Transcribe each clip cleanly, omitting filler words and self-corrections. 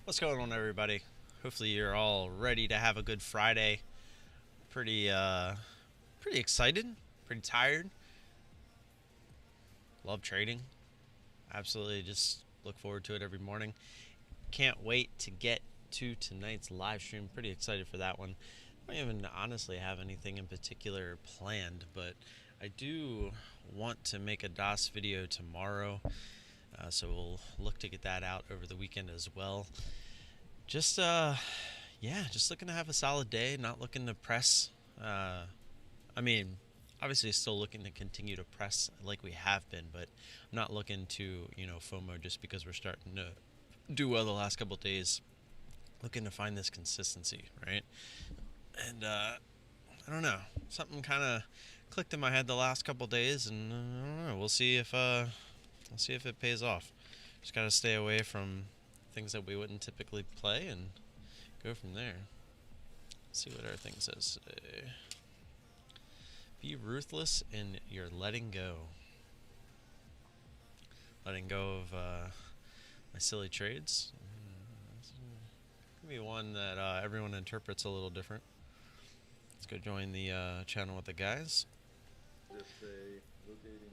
What's going on, everybody? Hopefully you're all ready to have a good Friday. Pretty excited, pretty tired. Love trading. Absolutely just look forward to it every morning. Can't wait to get to tonight's live stream. Pretty excited for that one. I don't even honestly have anything in particular planned, but I do want to make a DOS video tomorrow. So we'll look to get that out over the weekend as well. Just just looking to have a solid day, not looking to press. I mean, obviously still looking to continue to press like we have been, but I'm not looking to, FOMO just because we're starting to do well the last couple of days. Looking to find this consistency, right? And I don't know, something kind of clicked in my head the last couple of days, and I don't know. We'll see if it pays off. Just gotta stay away from things that we wouldn't typically play and go from there. Let's see what our thing says today. Be ruthless in your letting go. Letting go of my silly trades. Could be one that everyone interprets a little different. Let's go join the channel with the guys. Just a rotating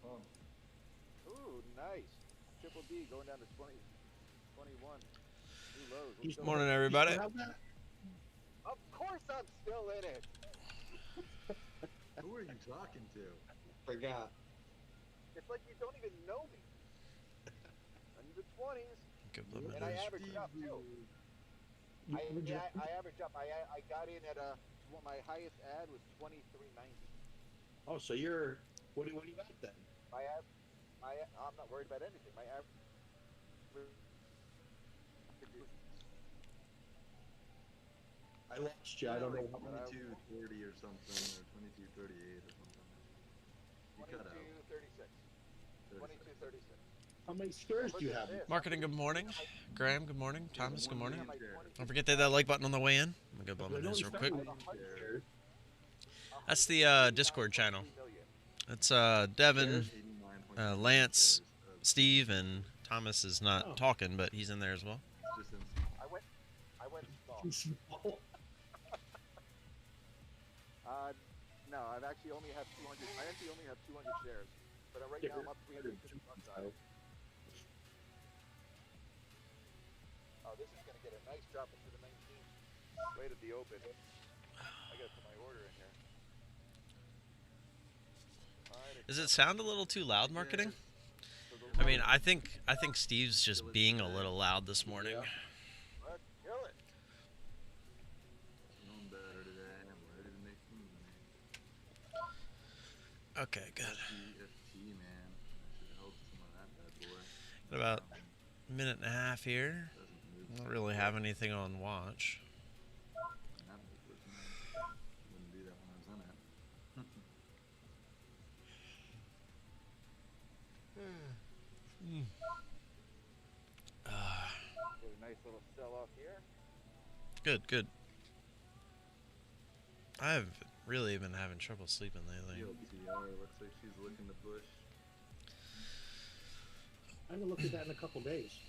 pump. Ooh, nice. Triple D going down to 20, 21. New lows. Good morning, everybody. Of course I'm still in it. Who are you talking to? Forgot. It's like you don't even know me. I'm in the 20s. Good And I averaged up too. I averaged up. I got in at my highest ad was 23.90. Oh, so you're what do you got then? I'm not worried about anything. My average. I lost you. I don't know. 22.30 or something, or 22.38 or something. You cut out. 22.36. 22.36. How many shares do you have? Marketing, good morning. Graham, good morning. Thomas, good morning. Don't forget to hit that like button on the way in. I'm going to go blow my nose real quick. That's the Discord channel. It's Devin, Lance, Steve, and Thomas is not talking, but he's in there as well. I went small. No, I've actually only have 200. I actually only have 200 shares, but right now I'm up 350 bucks. Oh, this is gonna get a nice drop into the 19. Right at the open. I gotta put my order in here. Does it sound a little too loud, marketing? I mean, I think Steve's just being a little loud this morning. Let's kill it. Feeling better today. I'm ready to make some money. Okay, good. FT, man. I should help some of that bad boy. Got about a minute and a half here. Don't really have anything on watch. Wouldn't do that when I was in it. Get a nice little sell off here. Good, good. I've really been having trouble sleeping lately. TLTR looks like she's looking to push. I'm gonna look at that in a couple days.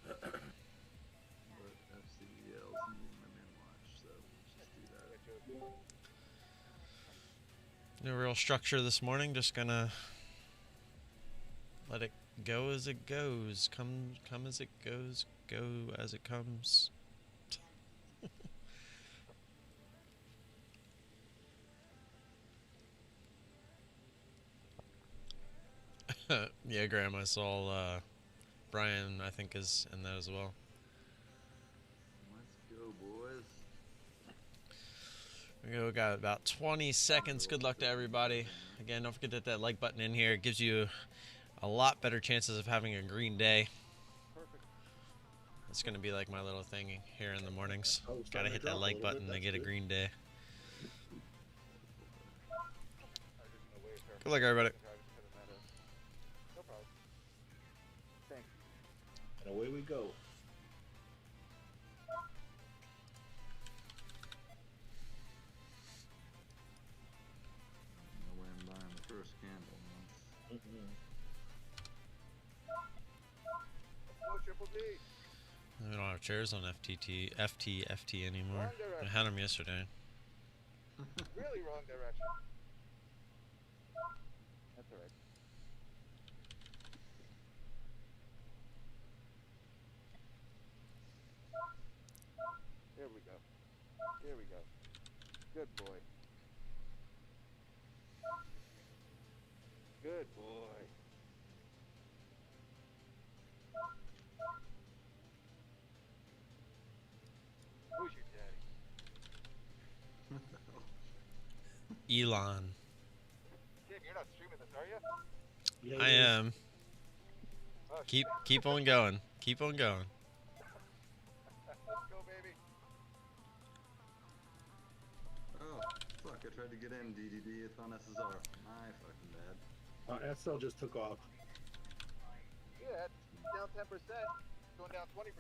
But FCEL's using my min watch, so let's just do that. No real structure this morning, just gonna let it go as it goes. Come as it goes, go as it comes. Yeah, Graham, I saw Brian, I think, is in that as well. Let's go, boys. We got about 20 seconds. Good luck to everybody. Again, don't forget to hit that like button in here. It gives you a lot better chances of having a green day. It's going to be like my little thing here in the mornings. Got to hit that like button to get a green day. Good luck, everybody. No problem. Thanks. And away we go. No way I'm buying the first candle. Mm-hmm. We don't have chairs on FT anymore. Wrong I direction. had them yesterday. Really wrong direction. That's alright. Here we go. Here we go. Good boy. Good boy. Who's your daddy? Elon. Kid, you're not streaming this, are you? Yeah, I it is. am. Oh, Keep on going. Keep on going. let's go, baby. Oh, fuck, I tried to get in DDD, it's on SSR. My fucking bad. SL just took off. Yeah, it's down 10%. Going down 20%.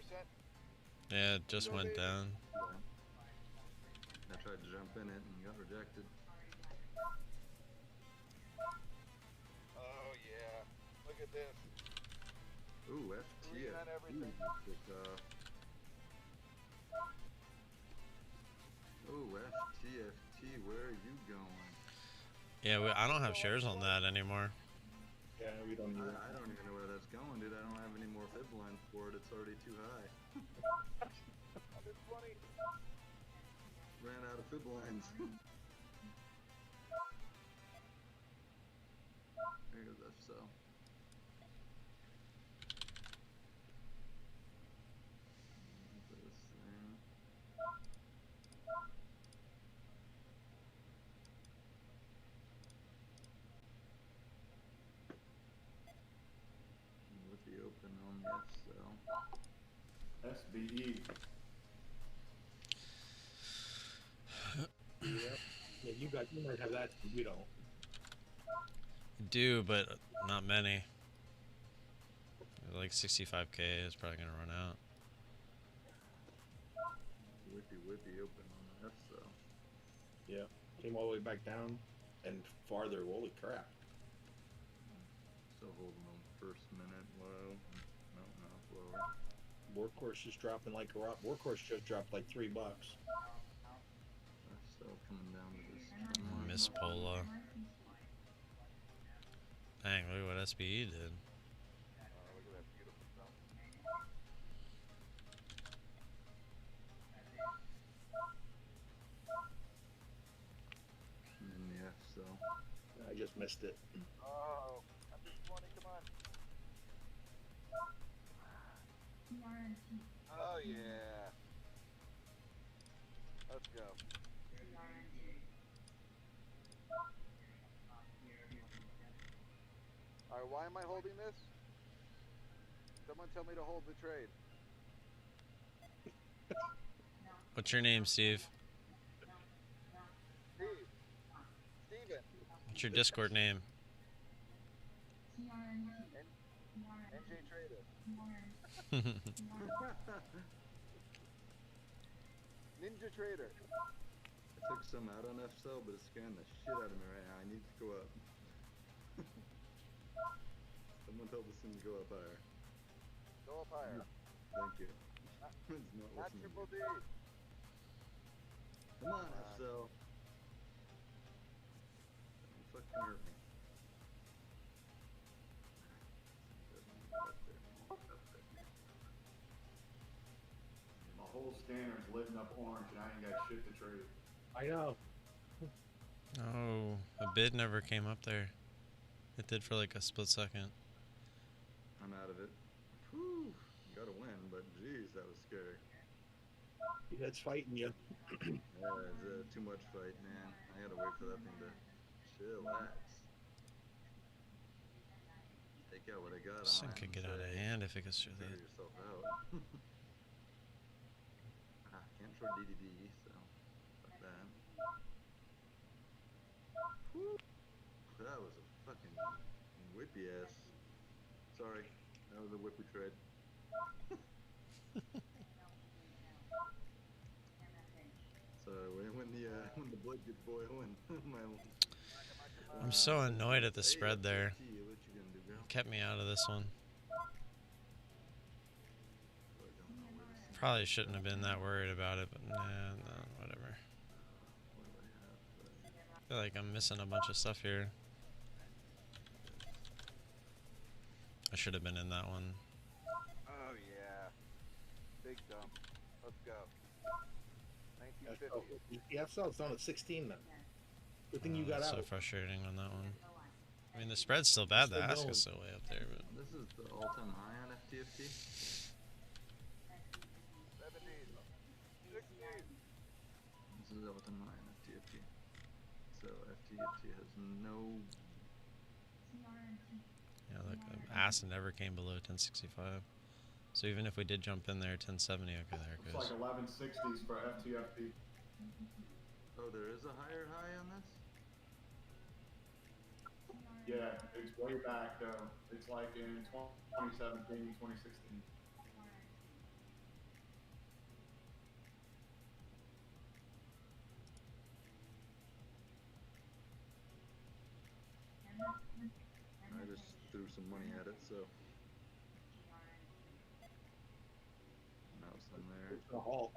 Yeah, it just went down. Yeah. I tried to jump in it and got rejected. Oh, yeah. Look at this. Ooh, Green FTF. on everything. Ooh, FTFT, where are you going? Yeah, I don't have shares on that anymore. Yeah, we don't need it. I don't even know where that's going, dude. I don't have any more fib lines for it. It's already too high. 120. Ran out of fib lines. There goes FSO. This thing. With the open on the FSO. SBE. Yep. Yeah, you might have that. We don't. Do, but not many. Like 65K is probably gonna run out. Whippy open on the FSO. Yeah. Came all the way back down and farther. Holy crap. Still holding on first minute low. No, lower. Workhorse just dropping like a rock. Workhorse just dropped like $3. Still coming down to this. Miss Pola. Dang, look at what SBE did. Oh, look at that beautiful stuff. And then the FSO. I just missed it. Oh, under 20, come on. Oh, yeah. Let's go. Alright, why am I holding this? Someone tell me to hold the trade. What's your name, Steve? Steve. Steven. What's your Discord name? NJ Trader. Ninja Trader. I took some out on FSO, but it's scaring the shit out of me right now. I need to go up. Someone told this thing to go up higher. Go up higher. Thank you. Not, It's not not listening. triple D. Come on, FSO. Don't fucking hurt me. My whole scanner's lit up orange and I ain't got shit to trade. I know. Oh, a bid never came up there. It did for like a split second. I'm out of it. Whew. Gotta win, but geez, that was scary. That's fighting you. Yeah, it's too much fight, man. I gotta wait for that thing to chillax. Take out what I got This on thing it could and get out of say, hand if it gets through figure that. yourself out. Can't short DDD, so fuck that. Whew. That was a fucking whippy ass. Sorry, that was a whippy trade. So when the blood gets boiling, I'm so annoyed at the spread there. What you gonna do, girl? Kept me out of this one. Probably shouldn't have been that worried about it, but nah, no, whatever. What do I have? I feel like I'm missing a bunch of stuff here. I should have been in that one. Oh yeah, big dump. Let's go. That's 1950. ETF sells down at 16 now. Good thing you got It's out. so frustrating on that one. I mean, the spread's still bad. The Still ask going. is still way up there, but This is the all-time high on FTFT. 70s. 60s. This is all-time high on FTFT. So FTFT has no. yeah, look, the ask never came below 1065. So even if we did jump in there, 1070, okay, there it It's goes. like 1160s for FTFT. Oh, there is a higher high on this. Yeah, it's way back though. It's like in 2017, 2016. I just threw some money at it, so now it's in there. It's a halt.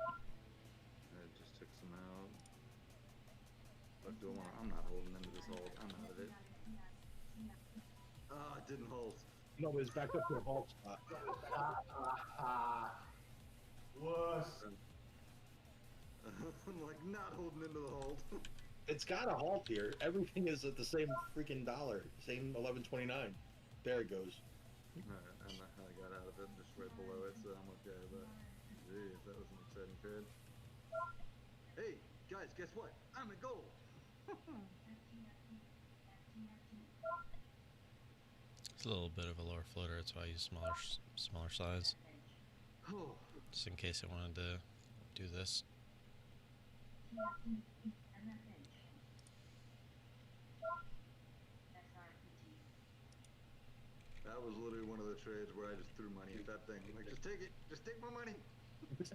I just took some out. But I'm not holding into this hold. I'm out of it. Ah, it didn't hold. No, but it's back up to a halt spot. Wuss. I'm like not holding into the hold. It's got a halt here. Everything is at the same freaking dollar. Same 11.29. There it goes. Alright, I got out of it, just right below it, so I'm okay with that. Jeez, that was an exciting trade. Hey, guys, guess what? I'm at gold! It's a little bit of a lower floater. That's why I use smaller size, Oh, just in case I wanted to do this. that was literally one of the trades where I just threw money at that thing. I'm like, just take it! Just take my money! Get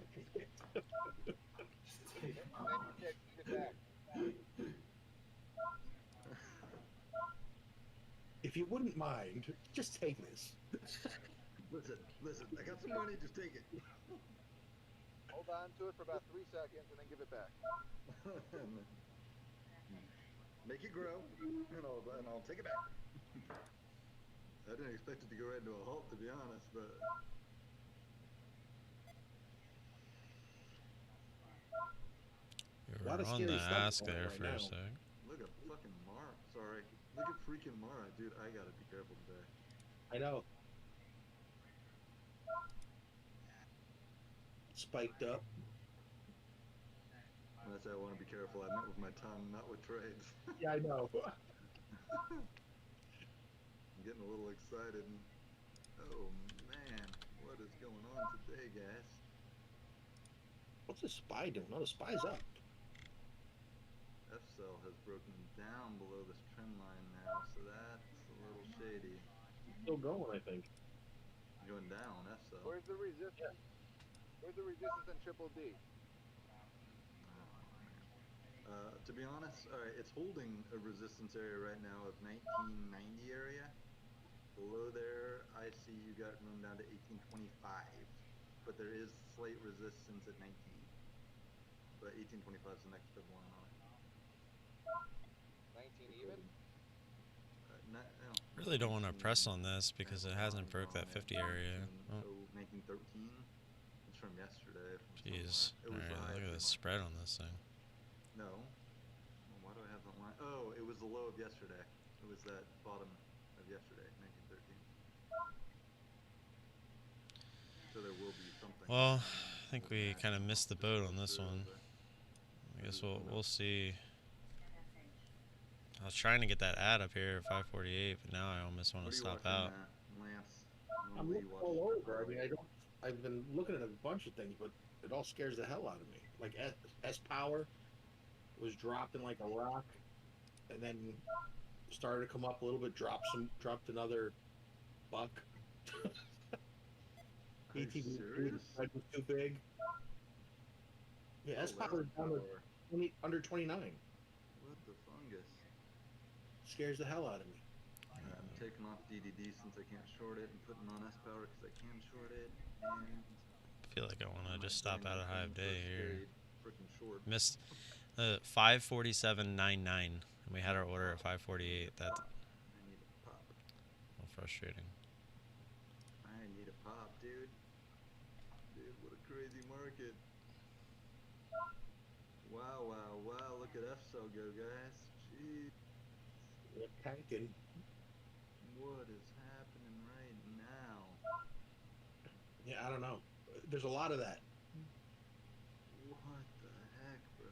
back. If you wouldn't mind, just take this. Listen, I got some money, just take it. Hold on to it for about 3 seconds and then give it back. Make it grow, and I'll take it back. I didn't expect it to go right into a halt, to be honest, but... We A lot were of on scary the stuff ask going on there right for now. a sec. Look at fucking Mara. Sorry. Look at freaking Mara. Dude, I gotta be careful today. I know. Spiked up. When I say I want to be careful, I meant with my tongue, not with trades. Yeah, I know. I'm getting a little excited. And, oh man, what is going on today, guys? What's the SPY doing? Oh, the SPY's up. F-cell has broken down below this trend line now, so that's a little shady. Still going, I think. Going down, F-cell. Where's the resistance? Where's the resistance in triple D? To be honest, alright, it's holding a resistance area right now of 1990 area. Below there, I see you got room down to 1825, but there is slight resistance at 19. But 1825 is the next big one on it. 19 even? Really don't want to press on this because it hasn't broke that 50 area. Oh. 1913. It's from yesterday. Jeez. Alright, look at the spread on this thing. No. Well, why do I have that line? Oh, it was the low of yesterday. It was that bottom of yesterday, 1913. So there will be something. Well, I think we kind of missed the boat on this one. I guess we'll see. I was trying to get that ad up here at 548, but now I almost want to stop out. Lance? I'm looking all over. I mean, I've been looking at a bunch of things, but it all scares the hell out of me. Like S Power was dropped in like a rock, and then started to come up a little bit. Dropped another buck. Are you serious? Was too big. Yeah, S Power is down to 20, under 29. What the fungus? Scares the hell out of me. I'm taking off DDD since I can't short it and putting on S power because I can short it. And feel like I want to just might stop join out that of high thing of for day here. straight freaking short. Missed 547.99, and we had our order at 548. That's I need a pop. a little frustrating. I need a pop, dude. Dude, what a crazy market. Wow, wow, wow. Look at FSO go, guys. Jeez. We're tanking. What is happening right now? Yeah, I don't know. There's a lot of that. What the heck, bro?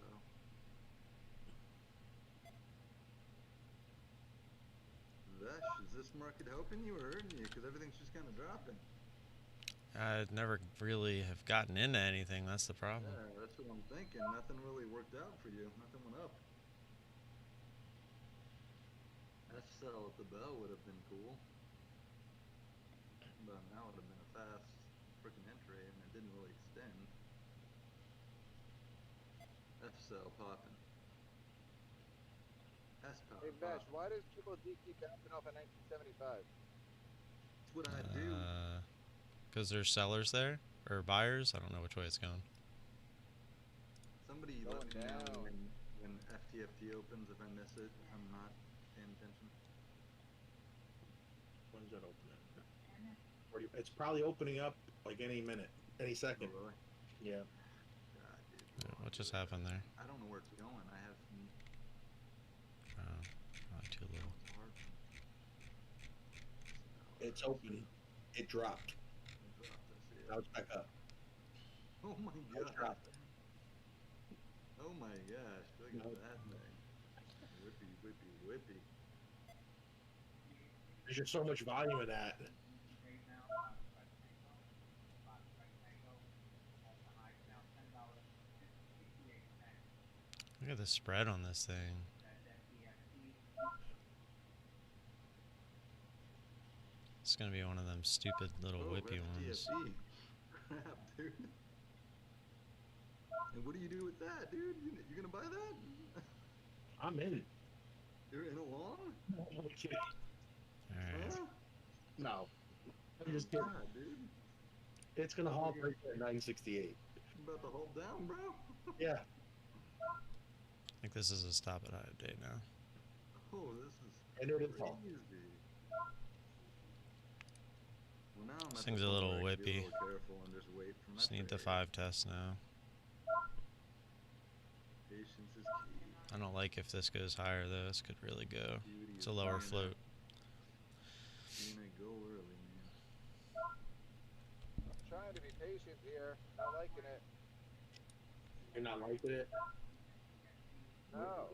Vesh, is this market helping you or hurting you? Because everything's just kind of dropping. I'd never really have gotten into anything. That's the problem. Yeah, that's what I'm thinking. Nothing really worked out for you. Nothing went up. F-sell at the bell would have been cool. But that would have been a fast freaking entry, and it didn't really extend. F-sell popping. S-power Hey, Mesh, popping. why does Triple D keep bouncing off at 1975? That's what I do. Because there's sellers there or buyers. I don't know which way it's going. Somebody Going let me know down. when FTFT opens if I miss it. If I'm not paying attention. When's that opening? It's probably opening up like any minute, any second. Oh, really? Yeah. God, dude. Yeah, what just happened there? I don't know where it's going. I have Too little. it's hard. It's open. It dropped. It dropped, I see it. Now it's back up. Oh my Now it's god. dropping. Oh my gosh. Look No. at that thing. Whippy, whippy, whippy. There's just so much volume in that. Look at the spread on this thing. It's gonna be one of them stupid little whippy ones. FTFT. Crap, dude. And what do you do with that, dude? You gonna buy that? I'm in. You're in a long? I'm kidding. Alright. Huh? No. I'm just Oh, kidding. God, dude. It's gonna halt right there at 968. You about to hold down, bro? Yeah. I think this is a stop at high of day now. Oh, this is And it is halt. crazy. Well, now I'm This at thing's the a point little where I can be whippy. a little careful and just wait for my Just need the trade. 5 test now. Patience is key. I don't like if this goes higher though. This could really go. Beauty It's a of lower being float. Being a go early, man. I'm trying to be patient here. Not liking it. You're not liking it? No.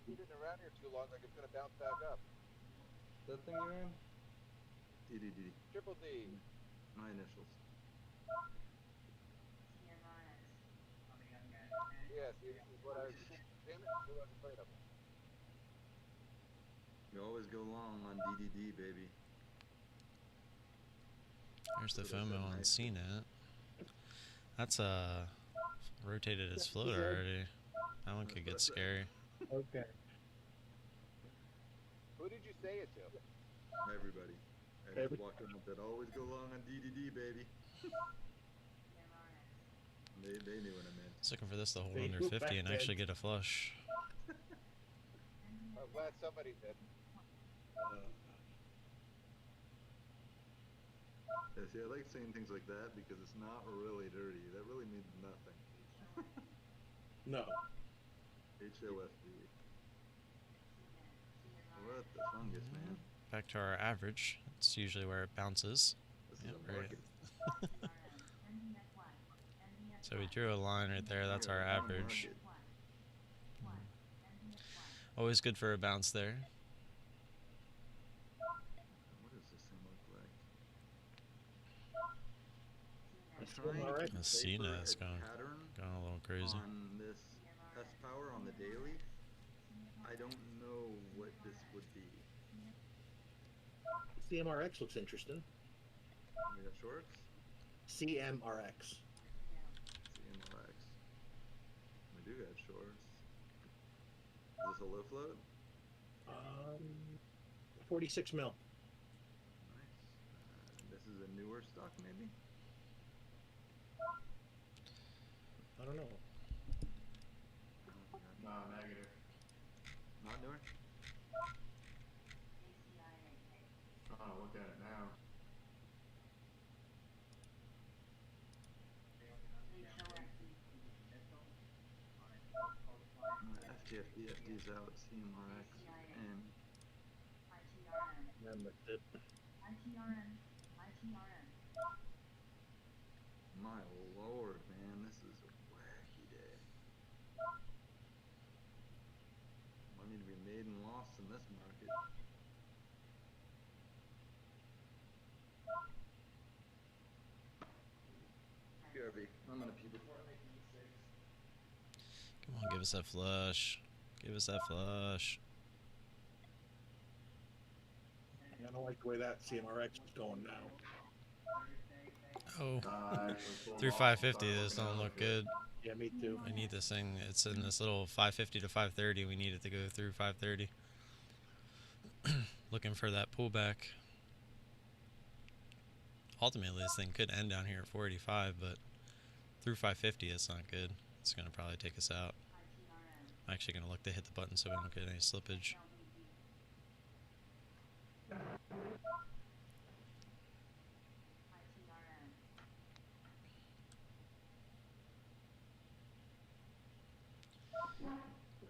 Sitting around here too long, like it's gonna bounce back up. That thing you're in? DDD. Triple D. My initials. Yeah, see, this is what I was. Damn it, who was afraid of it? You always go long on DDD, baby. There's the That's what I said, FOMO on nice. CNET. That's rotated its float already. That one could get scary. Okay. Who did you say it to? Everybody. I just walked around that always go long on DDD, baby. They knew what I meant. Just looking for this to hold They under go 50 back and then. actually get a flush. I'm glad somebody did. Yeah, see, I like saying things like that because it's not really dirty. That really means nothing. No. HOFD. What the fungus, man? Back to our average. It's usually where it bounces. This Yep, is a right. market. So we drew a line right there. That's our We're on average. market. Always good for a bounce there. What does this thing look like? I'm That's trying CMRX. to The CNET decipher is a going pattern a little crazy. on this S-power on the daily. I don't know what this would be. CMRX looks interesting. We got shorts? CMRX. CMRX. We do got shorts. Is this a low float? 46 mil. Nice. This is a newer stock, maybe? I don't know. Nah, negative. Not doing. Oh, look at it now. FTFD, FD's out, CMRX is in. I missed it. My lord, man, this is a wacky day. Money to be made and lost in this market. PRV, I'm gonna peep it. Come on, give us that flush. Give us that flush. I don't like the way that CMRX is going now. Oh, Actually pulled through off, 550, started this looking don't at look it. good. Yeah, me too. We need this thing. It's in this little 550 to 530. We need it to go through 530. Looking for that pullback. Ultimately, this thing could end down here at 485, but through 550, it's not good. It's going to probably take us out. I'm actually going to look to hit the button so we don't get any slippage.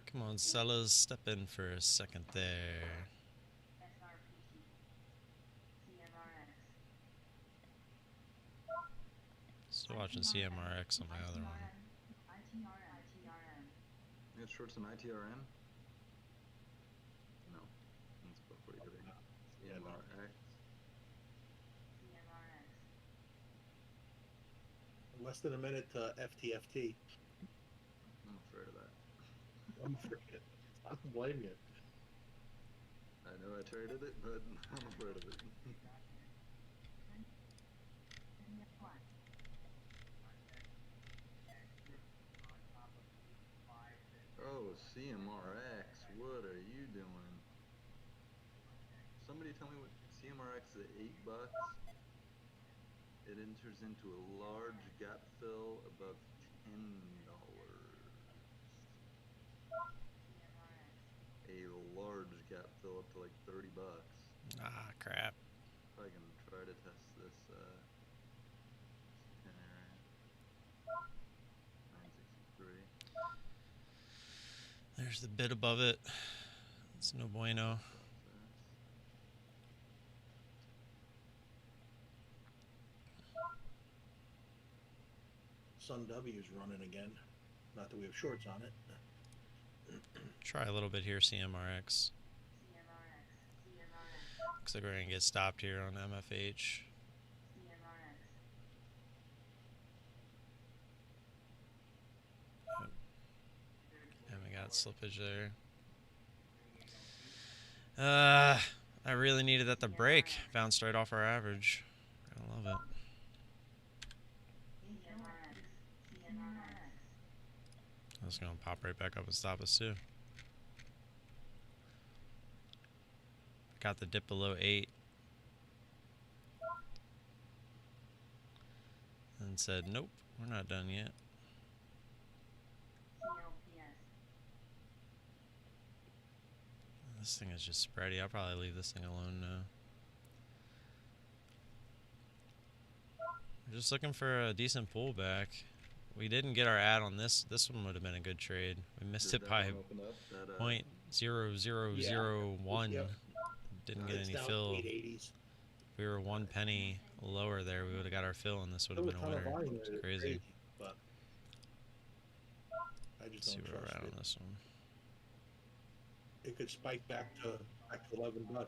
Come on, sellers, step in for a second there. Still watching CMRX on my other one. You got shorts in ITRN? No. That's before you go to Yeah, no. CMRX. Less than a minute to FTFT. I'm afraid of that. I'm afraid. I don't blame you. I know I traded it, but I'm afraid of it. Oh, CMRX, what are you doing? Somebody tell me what CMRX is at $8. It enters into a large gap fill above $10. A large gap fill up to like $30. Ah, crap. Probably gonna try to test this 10 area. 963. There's the bid above it. It's no bueno. Sun W's running again. Not that we have shorts on it. Try a little bit here, CMRX. Looks like we're going to get stopped here on MFH. And we got slippage there. I really needed that to break. Bounced right off our average. I love it. It's going to pop right back up and stop us too. Got the dip below 8. And said, nope, we're not done yet. This thing is just spready. I'll probably leave this thing alone now. We're just looking for a decent pullback. We didn't get our ad on this. This one would have been a good trade. We missed it by .0001. Yep. Didn't get It's any down fill. 880s. If we were 1 penny lower there, we would have got our fill, and this would have There was been a a ton of winner. volume It's there. crazy. But I just Let's see don't where we're trust at it. on this one. It could spike back to $11.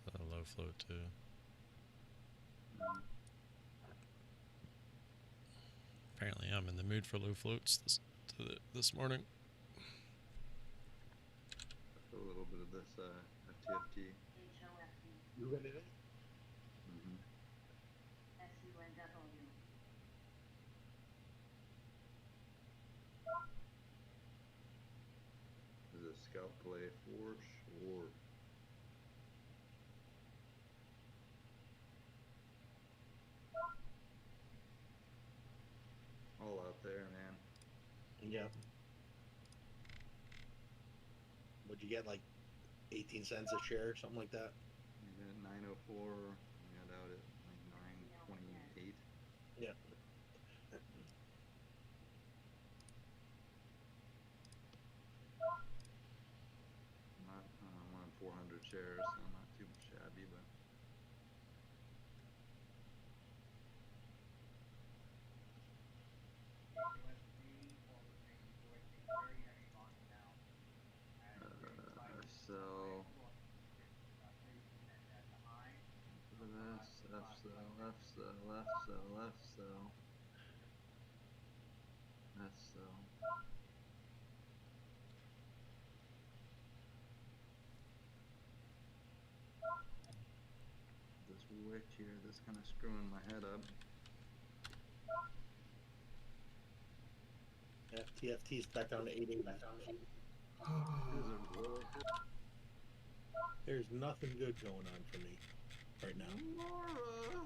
So a low float too. Apparently, I'm in the mood for low floats this morning. A little bit of this FTFT. You ready to? scalp play for sure. All out there, man. Yeah. What'd you get, like 18 cents a share, something like that? You got 904. You got out at like 928. Yeah. Not one in 400 shares, so not too shabby, but. So left sell, left sell, left sell, left sell, left sell. This wick here, this kind of screwing my head up. TFT's back down to 880. Is it really? There's nothing good going on for me right now. Mara!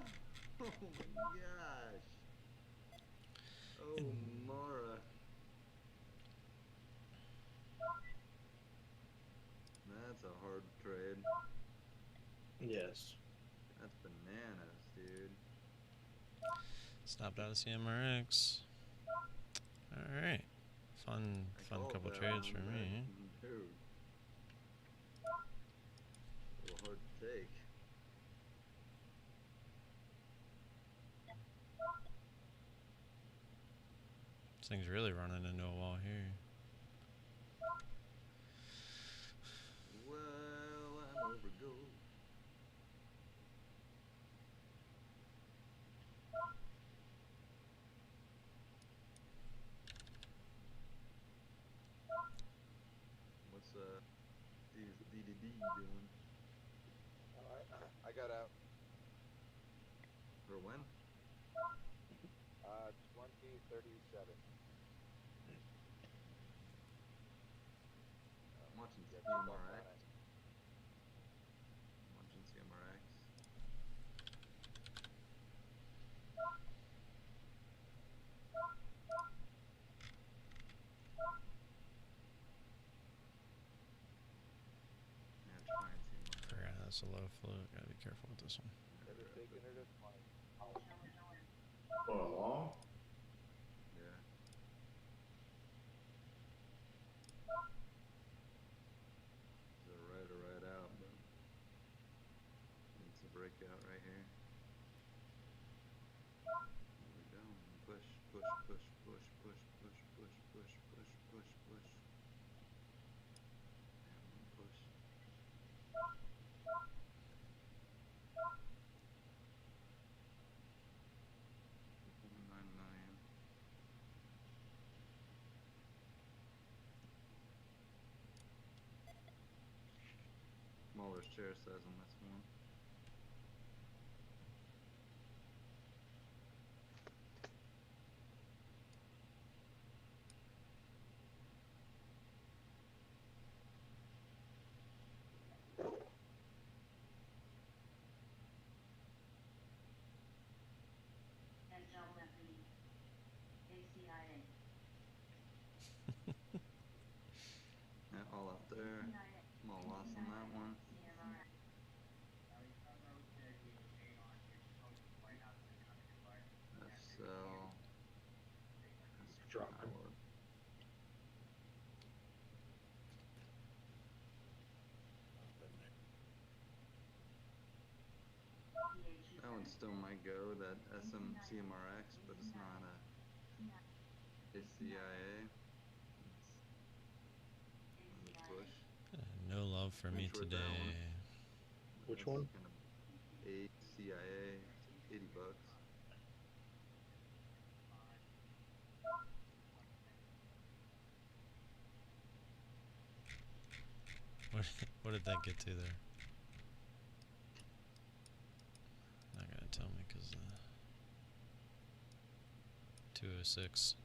Oh my gosh! Oh, Mara. That's a hard trade. Yes. That's bananas, dude. Stopped out of CMRX. Alright. Fun couple trades for me. Dude. A little hard to take. This thing's really running into a wall here. Well, I'm over gold. What's DDD doing? I got out. For when? 2037. I'm watching Get CMRX. stuff on it. I'm watching CMRX. Yeah, try and CMRX. Forgot that's a low float. Gotta be careful with this one. Never taken it as money. Going along? Yeah. It's a right or right out, but it's a breakout right here. There we go. Push, push, push, push, push, push, push, push, push, push, push. And push. 1.9 million. Smaller share size on this one. Yeah, all out there. Small loss on that one. So that's Dropping. power. That one still might go, that CMRX, but it's not a CIA. It's push. No love for me Short that today. one. Which That's one? Kind of CIA, $80. What did that get to there? Not gonna tell me because 206.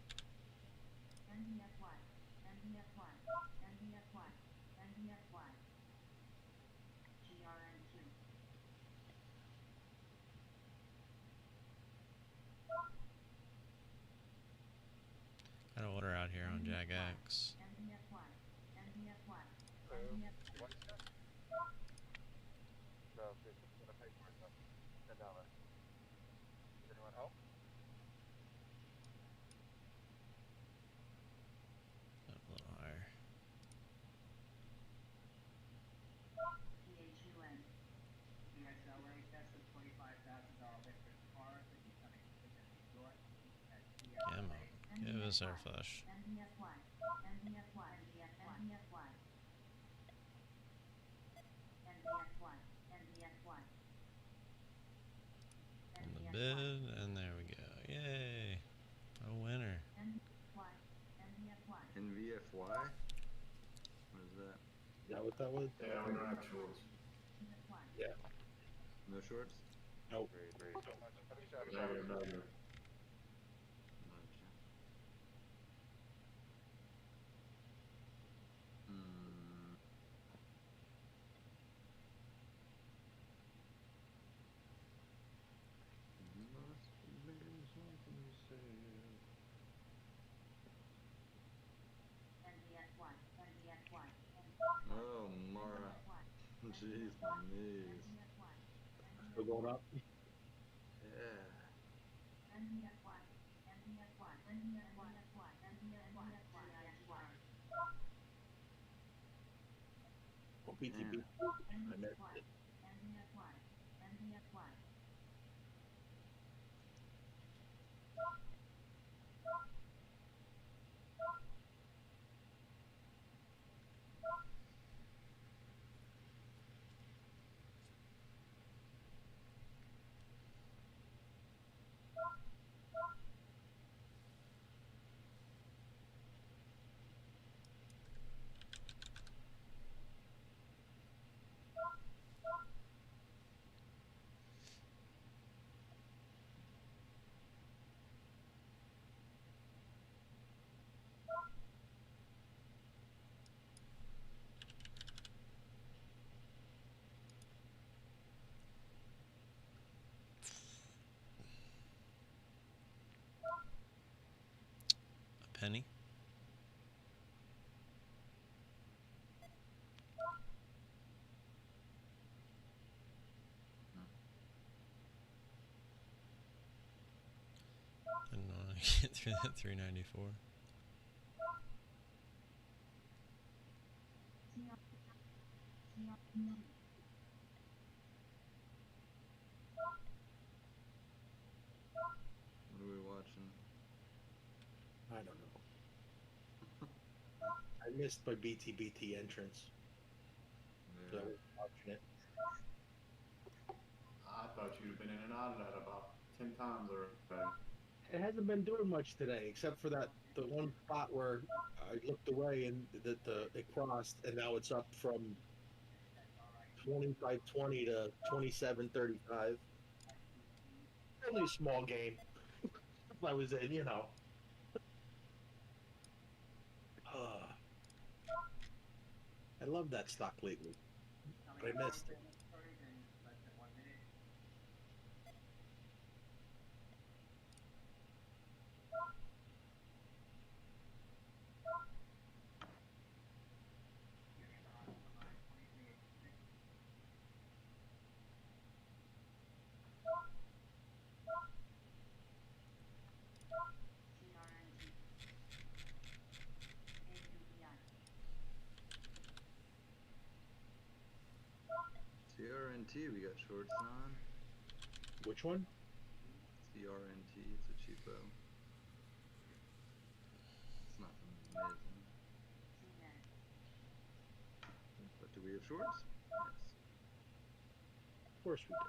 out here on JAGX. So, it's gonna pay for it, $10. Is anyone home? A little higher. Come on, give us our flush. On the bid, and there we go. Yay! A winner. NVFY? What is that? Is that what that was? Yeah, we don't have shorts. Yeah. No shorts? Nope. Great. So much. How many shots? Yeah, we don't have- Gotcha. Hmm. Must be something to say. Oh, Mara. Jeez, my knees. Still going up? Yeah. Oh, BTB. I missed it. A penny. Didn't want to get through that 394. What are we watching? I don't know. I missed my BTBT entrance. So I Yeah. was watching it. I thought you'd have been in and out of that about 10 times already. It hasn't been doing much today, except for the one spot where I looked away and it crossed, and now it's up from 25.20 to 27.35. Only a small game. If I was in, I love that stock lately, but I missed it. CRNT, we got shorts on. Which one? CRNT, it's a cheapo. It's nothing amazing. But do we have shorts? Yes. Of course we do.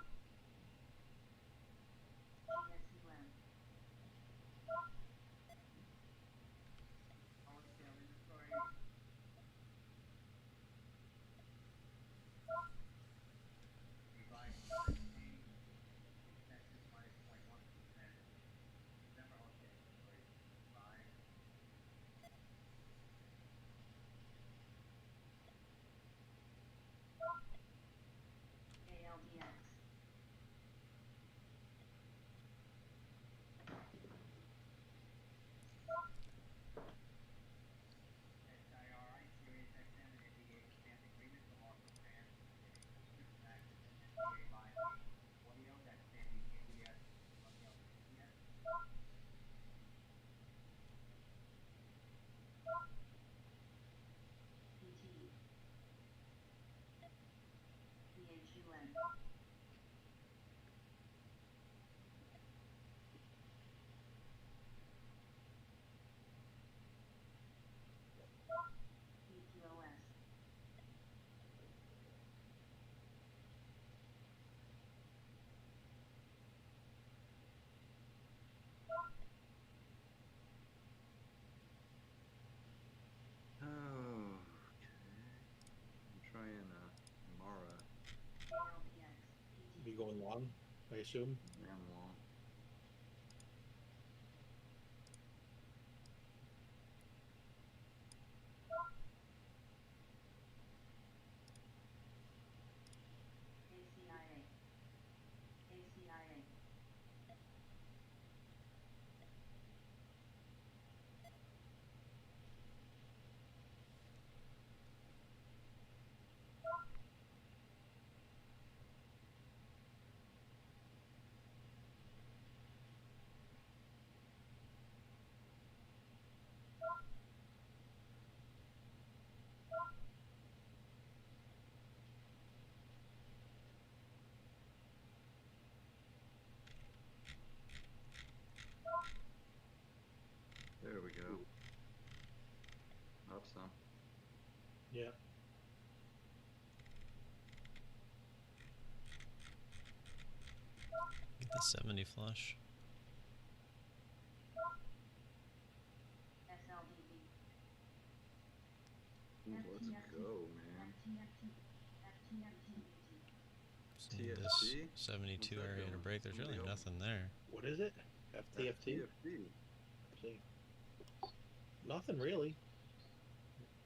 assume. Damn long. There we go. Up some. Yeah. Get the 70 flush. Ooh, let's go, man. Just need this TFT? 72 What's that area to doing? break. There's really Somebody help me. nothing there. What is it? FTFT? TFT. See. Nothing really.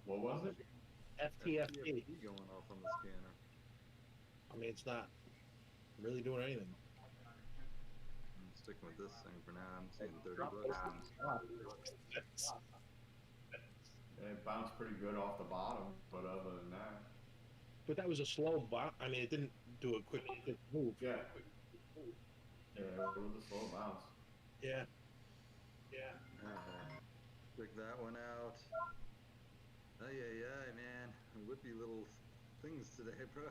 What was it? FTFT. FTFT going off on the scanner. I mean, it's not really doing anything. I'm sticking with this thing for now. I'm seeing 30 bucks. It bounced pretty good off the bottom, but other than that, But that was a slow bounce. I mean, it didn't do a quick move. yeah, it was a slow bounce. Yeah. Check that one out. Oh yeah, man. Whippy little things today, bro.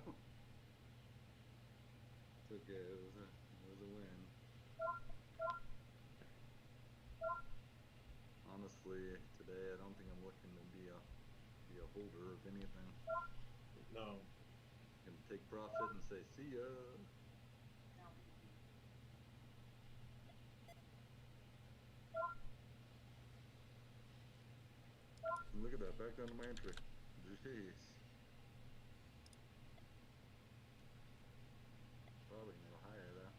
It's okay. It was a win. Honestly, today I don't think I'm looking to be a holder of anything. No. Gonna take profit and say see ya. Look at that, back down to my entry. Jeez. Probably no higher though.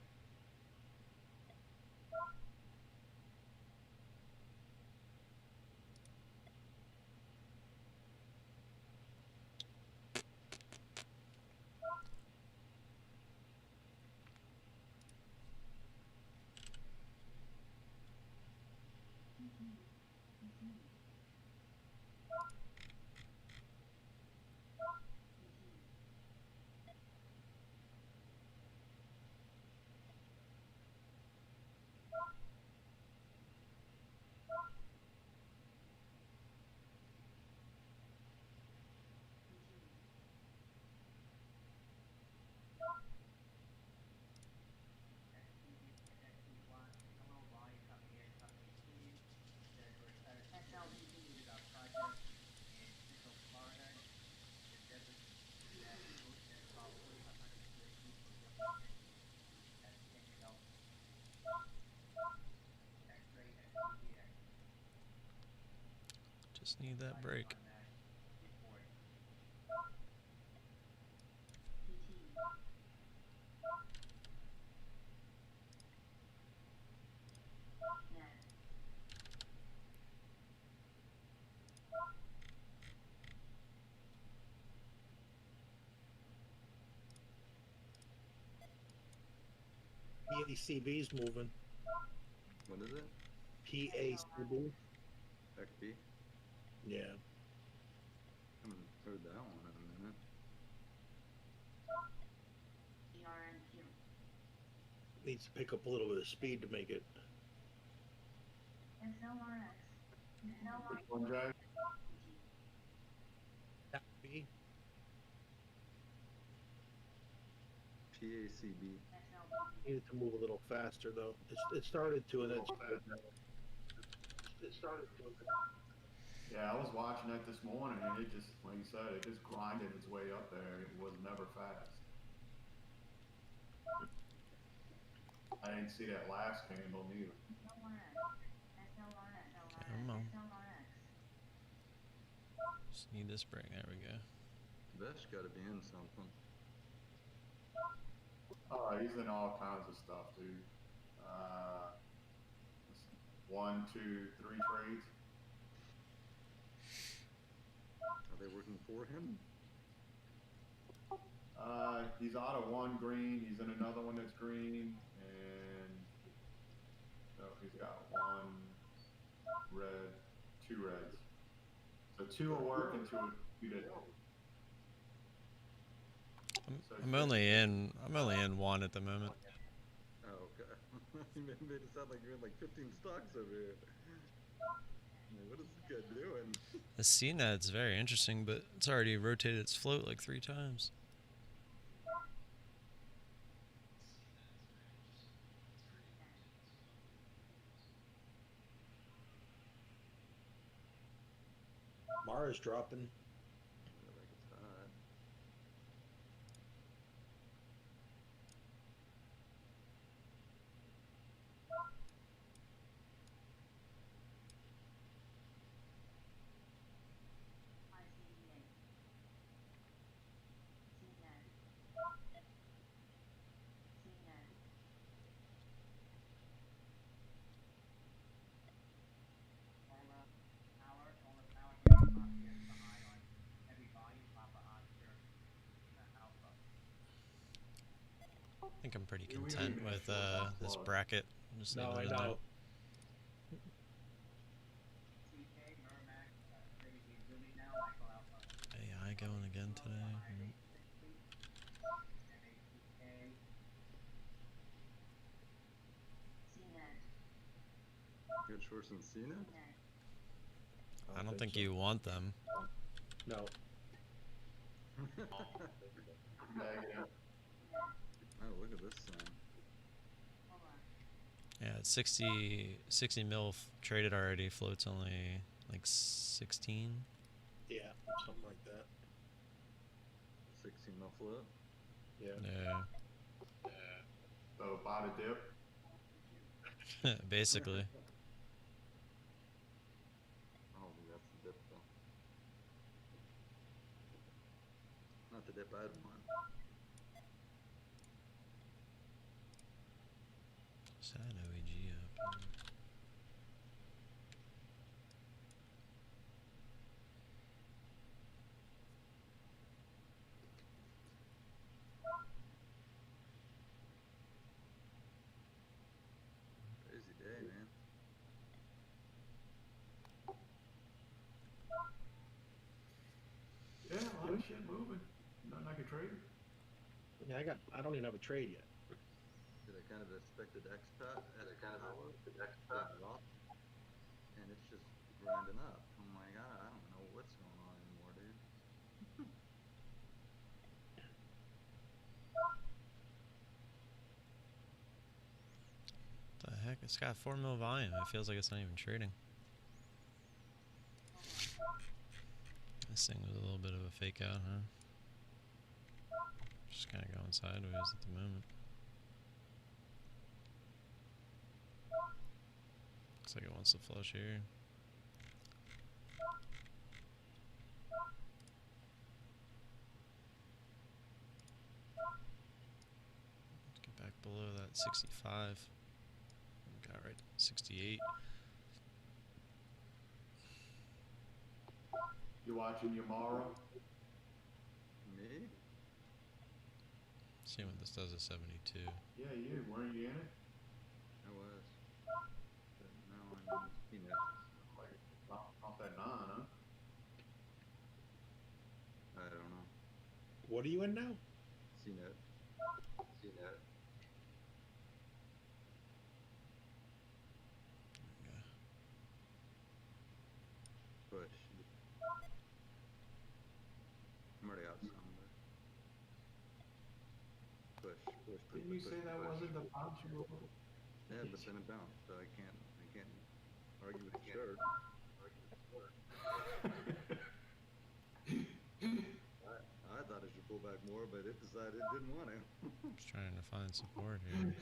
Just need that break. PACB's moving. What is it? PACB. XP? Yeah. Haven't heard that one in a minute. Needs to pick up a little bit of speed to make it. Which one, Jay? PACB. PACB. Needed to move a little faster though. It started to, and then it started to. Yeah, I was watching it this morning, and it just, like you said, it just grinded its way up there. It was never fast. I didn't see that last candle neither. Come on. Just need this break. There we go. Vesh gotta be in something. Oh, he's in all kinds of stuff, dude. Let's see. 1, 2, 3 trades. Are they working for him? He's out of one green. He's in another one that's green, and no, he's got 1 red, 2 reds. So 2 will work and 2 didn't. So I'm only in 1 at the moment. Oh, okay. You made it sound like you're in like 15 stocks over here. What is this guy doing? The CNET's very interesting, but it's already rotated its float like 3 times. Mara's dropping. Like it's hot. I think I'm pretty content with this bracket. Just No, leave I it in there. know. AI going again today. You got shorts in CNET? I don't think so. you want them. No. Negative. Oh, look at this sign. Yeah, it's 60 mil traded already. Float's only like 16. Yeah, something like that. 16 mil float. Yeah. Yeah. So buy the dip. Basically. I don't think that's the dip though. Not the dip I'd want. Sad OEG up. Crazy day, man. Yeah, a lot of shit moving. Nothing I can trade. Yeah, I don't even have a trade yet. Did I kind of expected XPAT at a kind of off, and it's just grinding up. I'm like, I don't know what's going on anymore, dude. What the heck? It's got 4 mil volume. It feels like it's not even trading. This thing was a little bit of a fake out, huh? Just kind of going sideways at the moment. Looks like it wants to flush here. Let's get back below that 65. Got right 68. You watching Yamara? Me? See what this does at 72. Yeah, you. Weren't you in it? I was. But now I'm in CNET. Like off that 9, huh? I don't know. What are you in now? CNET. Push. I'm already out some, but push. Didn't you say that wasn't the bounce you were? Yeah, but then it bounced, so I can't argue with the chart. I thought it should pull back more, but it decided it didn't want to. Just trying to find support here.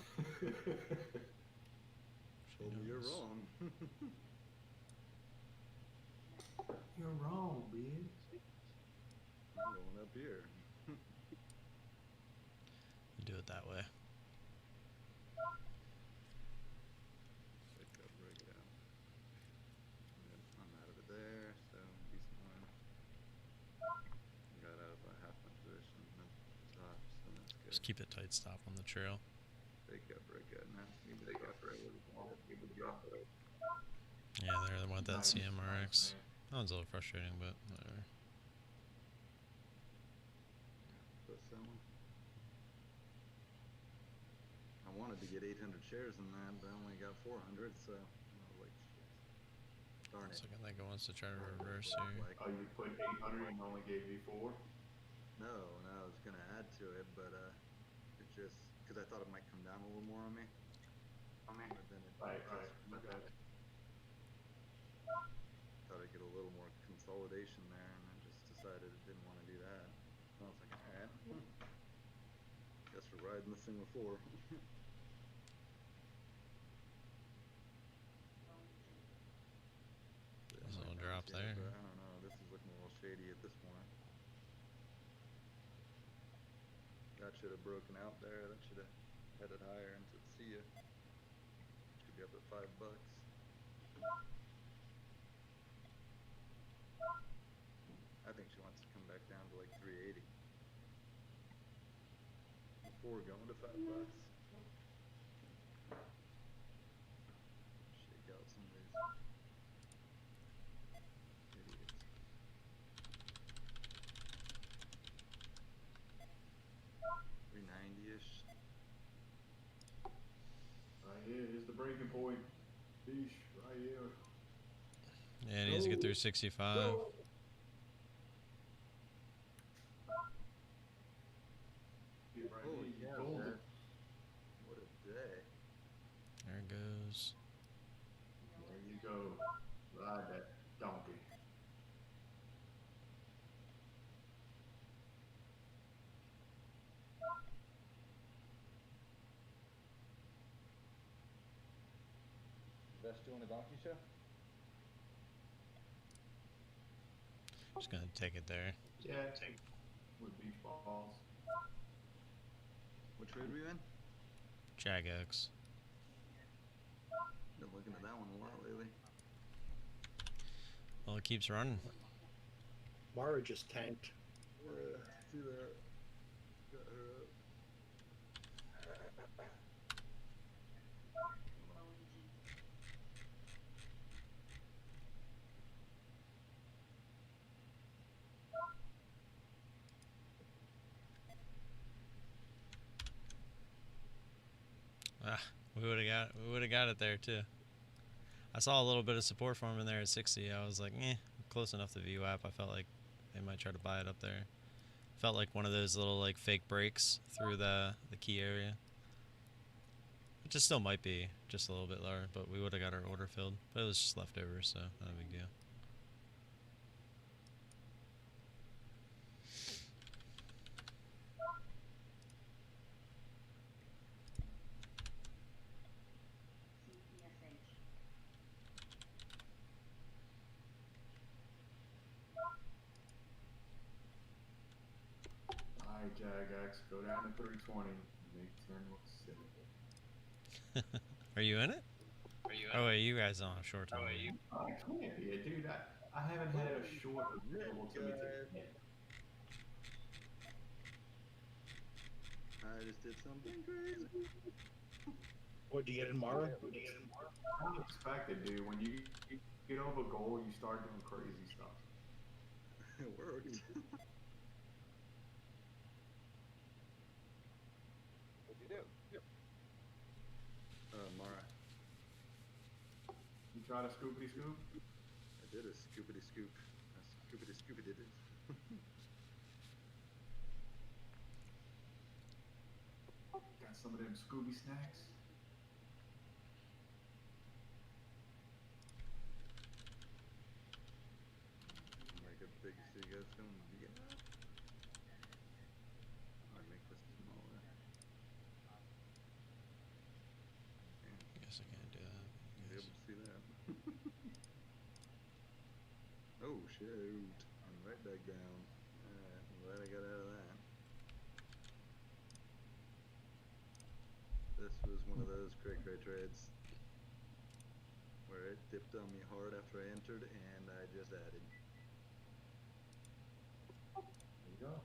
Told me you're wrong. You're wrong, bitch. I'm going up here. You do it that way. Pick up, break it out. Yep, I'm out of it there, so decent one. Got out of a half my position at the top, so that's good. Just keep it tight stop on the trail. Pick up, break it, and that's me to drop it. Yeah, they're the one with that Nice, CMRX. nice, That one's a little frustrating, but whatever. Put some. I wanted to get 800 shares in that, but I only got 400, so I was like, shit. Darn it. So I think it wants to try to reverse here. Like, Oh, you put 800 and only gave you 4? no, and I was gonna add to it, but it just because I thought it might come down a little more on me. But then it Right, just right. went Okay. up. Thought I'd get a little more consolidation there, and I just decided I didn't want to do that. So I was like, all right, guess we're riding this thing before. There's a little drop there. But I don't know. This is looking a little shady at this point. That should have broken out there. That should have headed higher and said, see ya. Should be up at $5. I think she wants to come back down to like 380 before going to $5. Shake out some of these idiots. 390-ish. Right here, here's the breaking point. Beesh, right here. Yeah, it needs to get through 65. Get right Holy here, cow, boom. man. What a day. There it goes. There you go. Ride that donkey. Best doing a donkey show? Just gonna take it there. Yeah, take with beach balls. What trade were you in? JAGX. Been looking at that one a lot lately. Well, it keeps running. Mara just tanked. See that? Got her up. Ah, we would have got it there too. I saw a little bit of support for him in there at 60. I was like, close enough to VWAP. I felt like they might try to buy it up there. Felt like one of those little like fake breaks through the key area. It just still might be just a little bit lower, but we would have got our order filled. But it was just leftovers, so not a big deal. Alright, JAGX, go down to 320. Make 10 look silly. Are you in it? Oh wait, you guys on short term. I can't be, dude. I haven't had a short available to me today. I just did something crazy. What, do you get in Mara? Unexpected, dude. When you get over goal, you start doing crazy stuff. It worked. What'd you do? Mara. You try to scoopity scoop? I did a scoopity scoop. I scoopity scoopy did it. Got some of them Scooby snacks. Make it big so you guys can be it. I'll make this smaller. Guess I can't do that. Be able to see that. Oh shoot! I'm right back down. Alright, I'm glad I got out of that. was one of those cray trades where it dipped on me hard after I entered, and I just added. There you go.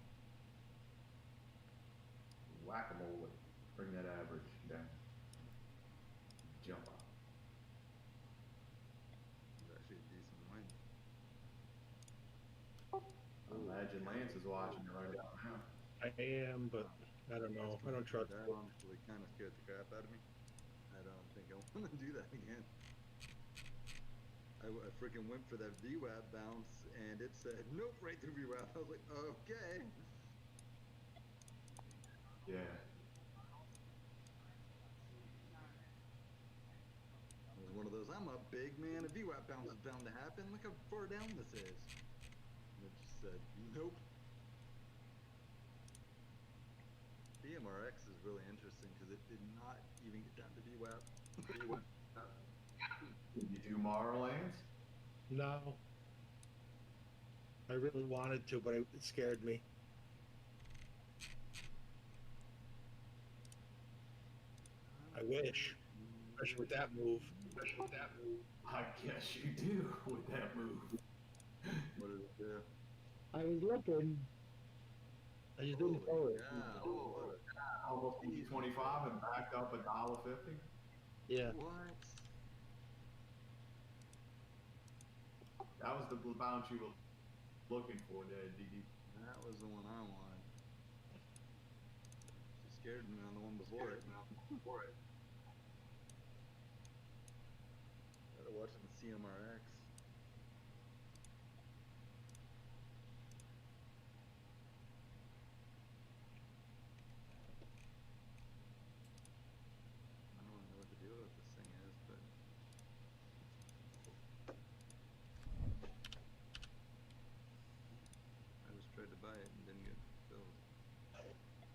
Whack-a-mole it. Bring that average down. Jump up. It was actually a decent win. I imagine Lance is watching it right about now. I am, but I don't know. I don't trust that. it. Honestly, kind of scared the crap out of me. I don't think I want to do that again. I freaking went for that VWAP bounce, and it said nope right through VWAP. I was like, okay. Yeah. It was one of those, I'm a big man, a VWAP bounce is bound to happen. Look how far down this is. And it just said, nope. CMRX is really interesting because it did not even get down to VWAP. Did you do Mara, Lance? No. I really wanted to, but it scared me. I wish. Especially with that move. I guess you do with that move. What did it do? I was looking. I just didn't throw it. Yeah, what Almost E25 and backed up $1.50. Yeah. What? That was the bounce you were looking for there, DD. That was the one I wanted. She scared me on the one before it. Gotta watch it in CMRX. I don't know what the deal with this thing is, but I just tried to buy it and didn't get filled.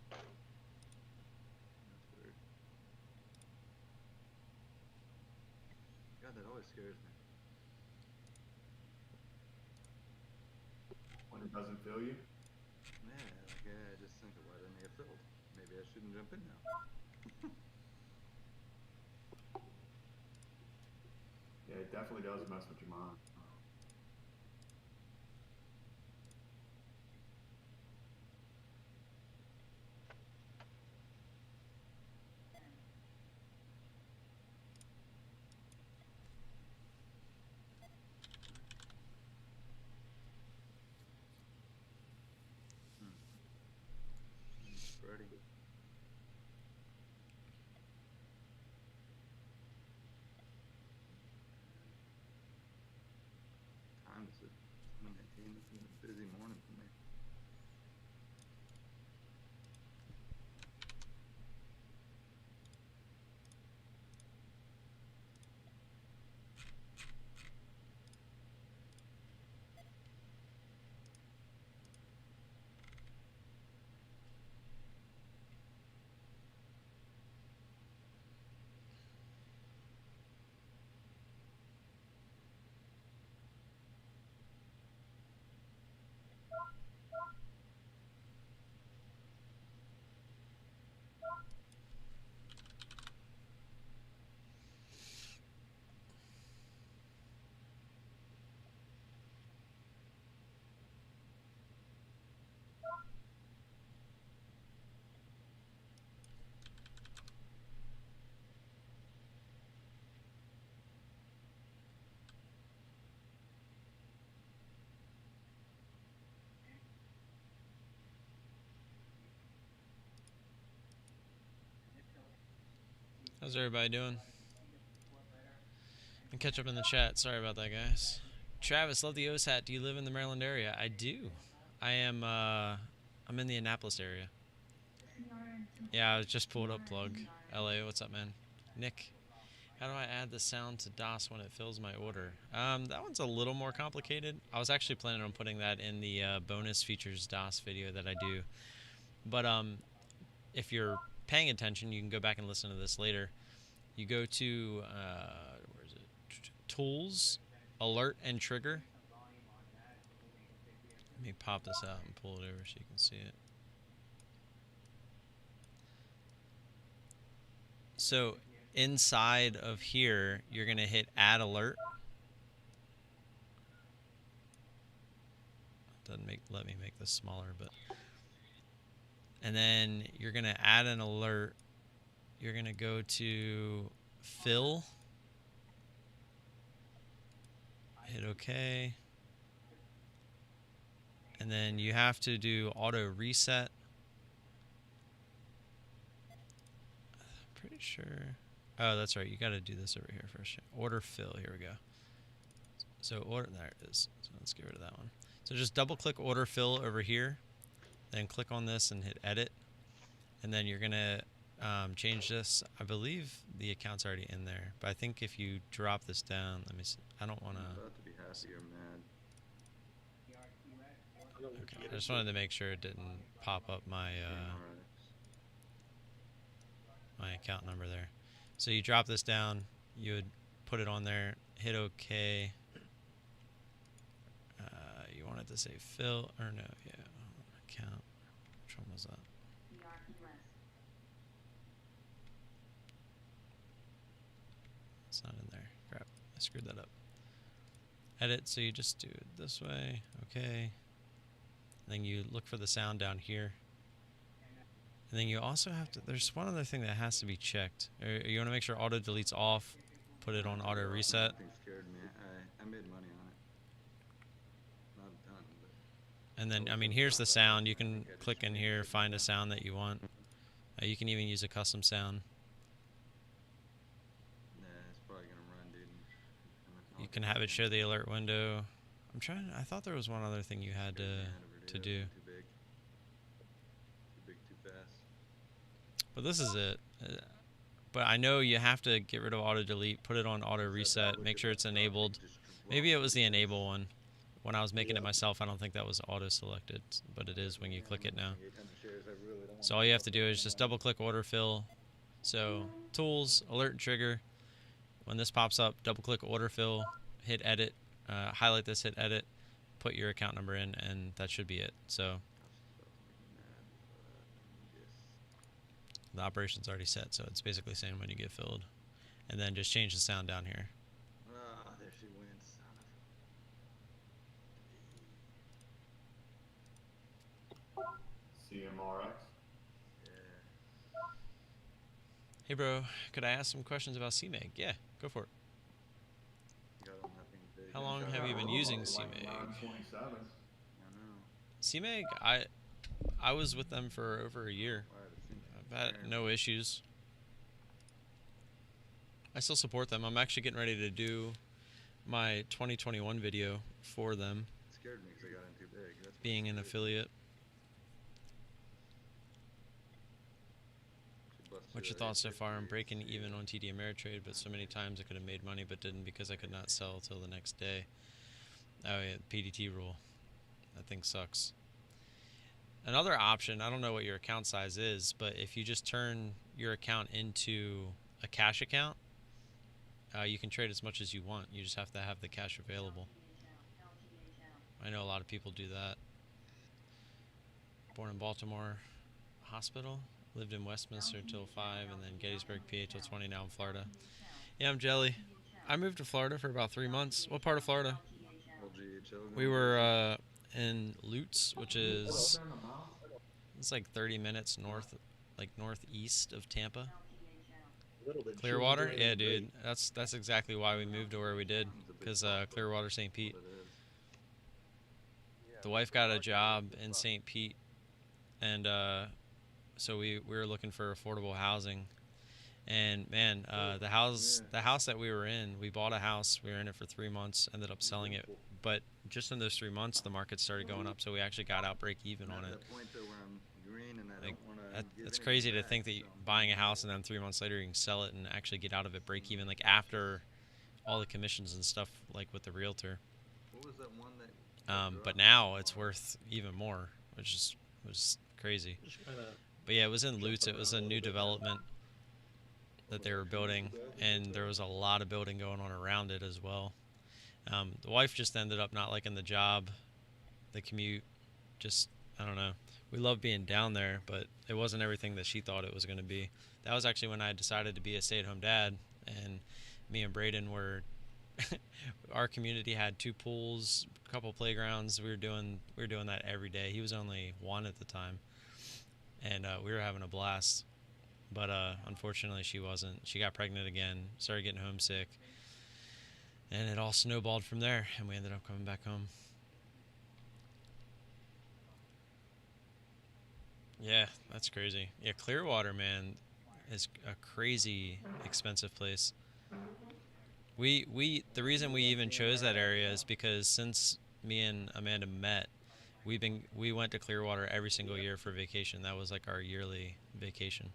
That's weird. God, that always scares me. When it doesn't fill you. Yeah, I just think, why didn't I get filled? Maybe I shouldn't jump in now. Yeah, it definitely does mess with your mind. Ready? Time is it? 2019. It's been a busy morning for me. How's everybody doing? And catch up in the chat. Sorry about that, guys. Travis, love the O's hat. Do you live in the Maryland area? I do. I am. I'm in the Annapolis area. Yeah, I was just pulled up. Plug. LA, what's up, man? Nick, how do I add the sound to DOS when it fills my order? That one's a little more complicated. I was actually planning on putting that in the bonus features DOS video that I do. But if you're paying attention, you can go back and listen to this later. You go to where is it? Tools, Alert, and Trigger. Let me pop this out and pull it over so you can see it. So inside of here, you're going to hit add alert. Doesn't let me make this smaller, but and then you're going to add an alert. You're going to go to fill. Hit OK. And then you have to do auto reset. Pretty sure. Oh, that's right. You got to do this over here first. Order fill. Here we go. So order, there it is. So let's get rid of that one. So just double click order fill over here, then click on this and hit edit. And then you're going to change this. I believe the account's already in there, but I think if you drop this down, let me see. I don't want to. About to be happy or mad. Okay, I just wanted to make sure it didn't pop up my my account number there. So you drop this down, you would put it on there, hit OK. You want it to say fill, or no, yeah, account. Which one was that? It's not in there. Crap, I screwed that up. Edit, so you just do it this way, okay. Then you look for the sound down here. And then you also have to, there's one other thing that has to be checked. You want to make sure auto delete's off, put it on auto reset. Nothing scared me. I made money on it. Not a ton, but And then, I mean, here's the sound. You can click in here, find a sound that you want. You can even use a custom sound. yeah, it's probably gonna run, dude. You can have it show the alert window. I'm trying, I thought there was one other thing you had to do. Too big. Too big, too fast. But this is it. But I know you have to get rid of auto delete, put it on auto reset, make sure it's enabled. Maybe it was the enable one. When I was making it myself, I don't think that was auto selected, but it is when you click it now. So all you have to do is just double click order fill. So tools, alert and trigger. When this pops up, double click order fill, hit edit, highlight this, hit edit, put your account number in, and that should be it. So the operation's already set, so it's basically saying when you get filled. And then just change the sound down here. Ah, there she went, son of a... CMRX. Yeah. Hey bro, could I ask some questions about CMAG? Yeah, go for it. Got on nothing big. How long have you been using CMAG? 927. I know. CMAG, I was with them for over a year. Wow, it seems I've had no issues. I still support them. I'm actually getting ready to do my 2021 video for them, it scared me because I got in too big. That's being an affiliate. What's your thoughts so far? I'm breaking even on TD Ameritrade, but so many times I could have made money but didn't because I could not sell till the next day. Oh yeah, PDT rule. That thing sucks. Another option, I don't know what your account size is, but if you just turn your account into a cash account, you can trade as much as you want. You just have to have the cash available. I know a lot of people do that. Born in Baltimore, hospital. Lived in Westminster until 5, and then Gettysburg, PA till 20, now in Florida. Yeah, I'm Jelly. I moved to Florida for about 3 months. What part of Florida? We were in Lutz, which is it's like 30 minutes north, like northeast of Tampa. Clearwater? Yeah, dude. That's exactly why we moved to where we did, because Clearwater, St. Pete. The wife got a job in St. Pete, and so we were looking for affordable housing. And man, the house that we were in, we bought a house. We were in it for 3 months, ended up selling it. But just in those 3 months, the market started going up, so we actually got out break even on it. Like, it's crazy to think that buying a house and then 3 months later you can sell it and actually get out of it break even, like after all the commissions and stuff, like with the realtor. What was that one that? But now it's worth even more, which was crazy. But yeah, it was in Lutz. It was a new development that they were building, and there was a lot of building going on around it as well. The wife just ended up not liking the job, the commute. Just, I don't know. we love being down there, but it wasn't everything that she thought it was going to be. That was actually when I decided to be a stay-at-home dad, and me and Braden were our community had 2 pools, a couple playgrounds. We were doing that every day. He was only 1 at the time, and we were having a blast. But unfortunately, she wasn't. She got pregnant again, started getting homesick, and it all snowballed from there, and we ended up coming back home. Yeah, that's crazy. Yeah, Clearwater, man, is a crazy expensive place. The reason we even chose that area is because since me and Amanda met, we went to Clearwater every single year for vacation. That was like our yearly vacation.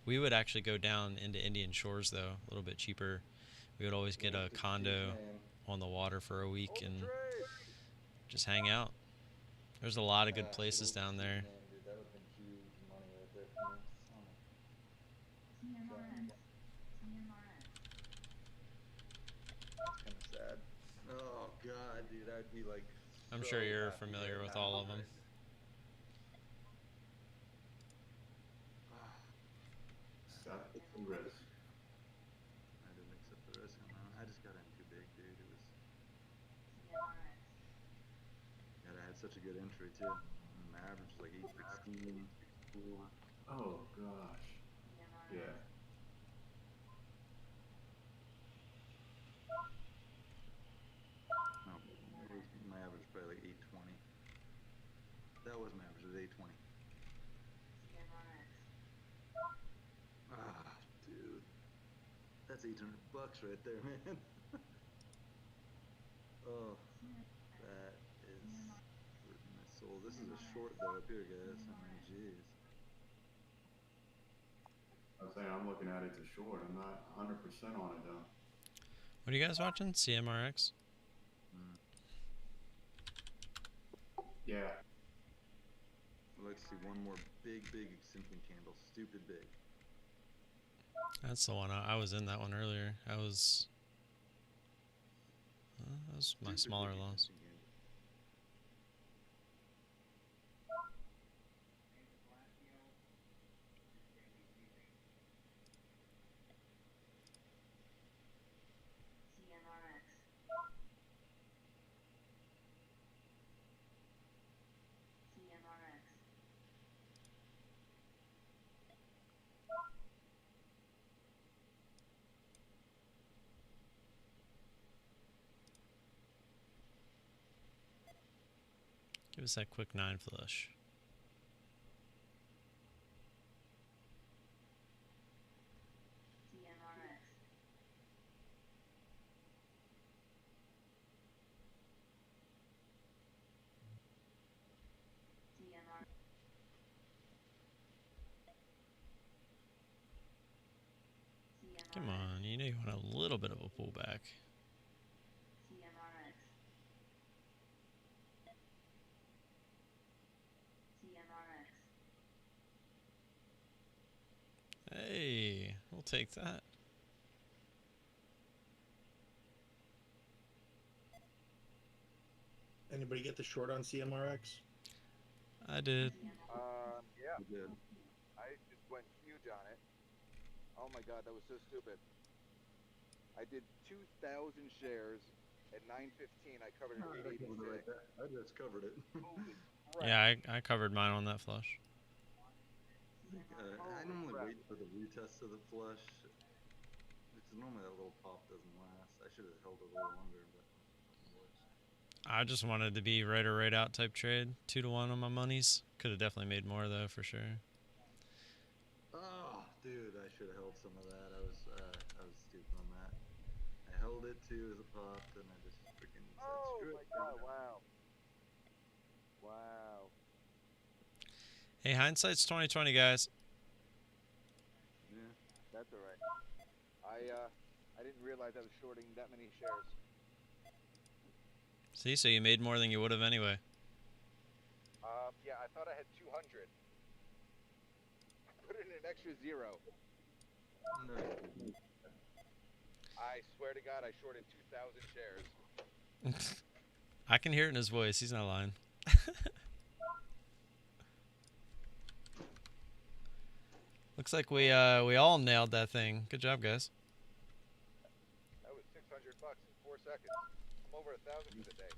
We would actually go down into Indian Shores though, a little bit cheaper. We would always get a condo on the water for a week and just hang out. There's a lot of good places down there. Man, dude, that would have been huge money right there for me. Son of CMRX. CMRX. That's kind of sad. Oh god, dude, I'd be like. I'm so sure you're happy familiar right with now. all of them. Accept the risk. I didn't accept the risk on that one. I just got in too big, dude. It was. CMRX. God, I had such a good entry too. And my average was like 816. Oh gosh. CMRX. Yeah. No, it was my average was probably like 820. That was my average. It was 820. CMRX. Ah, dude, that's $800 right there, man. Oh, that is hurting my soul. This is a short though up here, guys. I mean, jeez. I was saying I'm looking at it to short. I'm not 100% on it though. What are you guys watching? CMRX? Yeah. I'd like to see one more big extinction candle. Stupid big. That's the one. I was in that one earlier. That was my Stupid smaller big loss. extinction candle. CMRX. CMRX. Give us that quick 9 flush. CMRX. CMRX. Come on, you know you want a little bit of a pullback. CMRX. CMRX. Hey, we'll take that. Anybody get the short on CMRX? I did. Yeah. We did. I just went huge on it. Oh my god, that was so stupid. I did 2,000 shares at 9:15. I covered Oh, it I at covered it 886. right there. I just covered it. Holy crap. Yeah, I covered mine on that flush. I normally wait for the retest of the flush. Because normally that little pop doesn't last. I should have held it a little longer, but nothing works. I just wanted to be right or right out type trade. 2 to 1 on my monies. Could have definitely made more though, for sure. Oh, dude, I should have held some of that. I was stupid on that. I held it too as it popped, and I just freaking said, Oh screw my it. god, wow. Wow. Hey, hindsight's 2020, guys. Yeah. That's alright. I didn't realize I was shorting that many shares. See, so you made more than you would have anyway. Yeah, I thought I had 200. Put in an extra 0. No. I swear to God, I shorted 2,000 shares. I can hear it in his voice. He's not lying. Looks like we all nailed that thing. Good job, guys. That was $600 in 4 seconds. I'm over 1,000 for the day.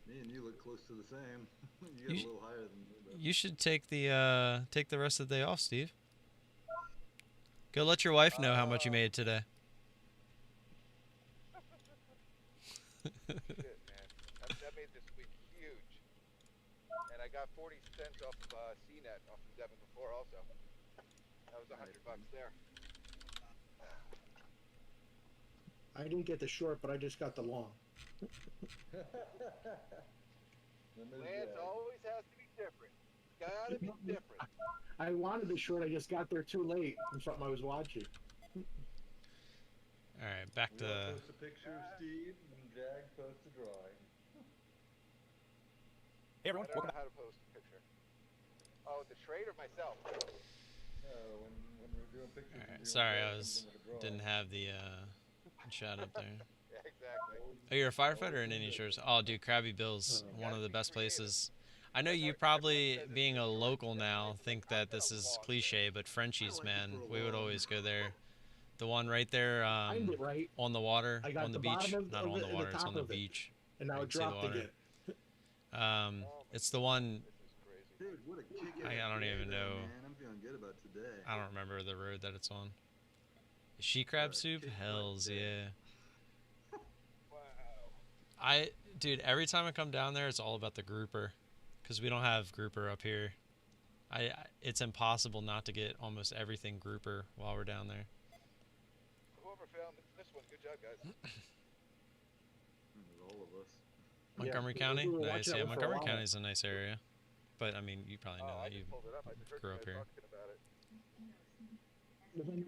Me and you look close to the same. You You got sh- a little higher than me, but You should take the rest of the day off, Steve. Go let your wife know how much you made today. Shit, man. That made this week huge. And I got 40 cents off of CNET off of Devin before also. That was $100 there. I didn't get the short, but I just got the long. Then there's Lands Jag. always has to be different. Gotta be different. I wanted the short. I just got there too late from something I was watching. All right, back We all to post a picture of Steve and Jag posts a drawing. Hey I don't know how to post a picture. Oh, the trade or myself? No, when we're doing pictures. all and right. doing Sorry, I drawings didn't have the shot up there. Yeah, exactly. Oh, you're a firefighter in any shores? Oh, dude, Krabby Bill's one of the best places. I know you probably, being a local now, think that this is cliche, but Frenchie's, man, we would always go there. The one right there Timed it right, on the water, I got on the the beach. bottom of Not on it the and the water, it's top on the of it. beach. and now You it can see the dropped water. again. It's the one, This is crazy. Dude, what a kick-ass I don't day even though, know. Man, I'm feeling good about today. I don't remember the road that it's on. She crab soup? kick butt Hells day. yeah. Wow. Dude, every time I come down there, it's all about the grouper, because we don't have grouper up here. It's impossible not to get almost everything grouper while we're down there. Whoever found this one, good job, guys. All of us. Montgomery Yeah, County, we were nice. watching that Yeah, one for a Montgomery while. County is a nice area, but I mean, you probably know Oh, I that. You just pulled it up. I just heard grew you up guys here. talking about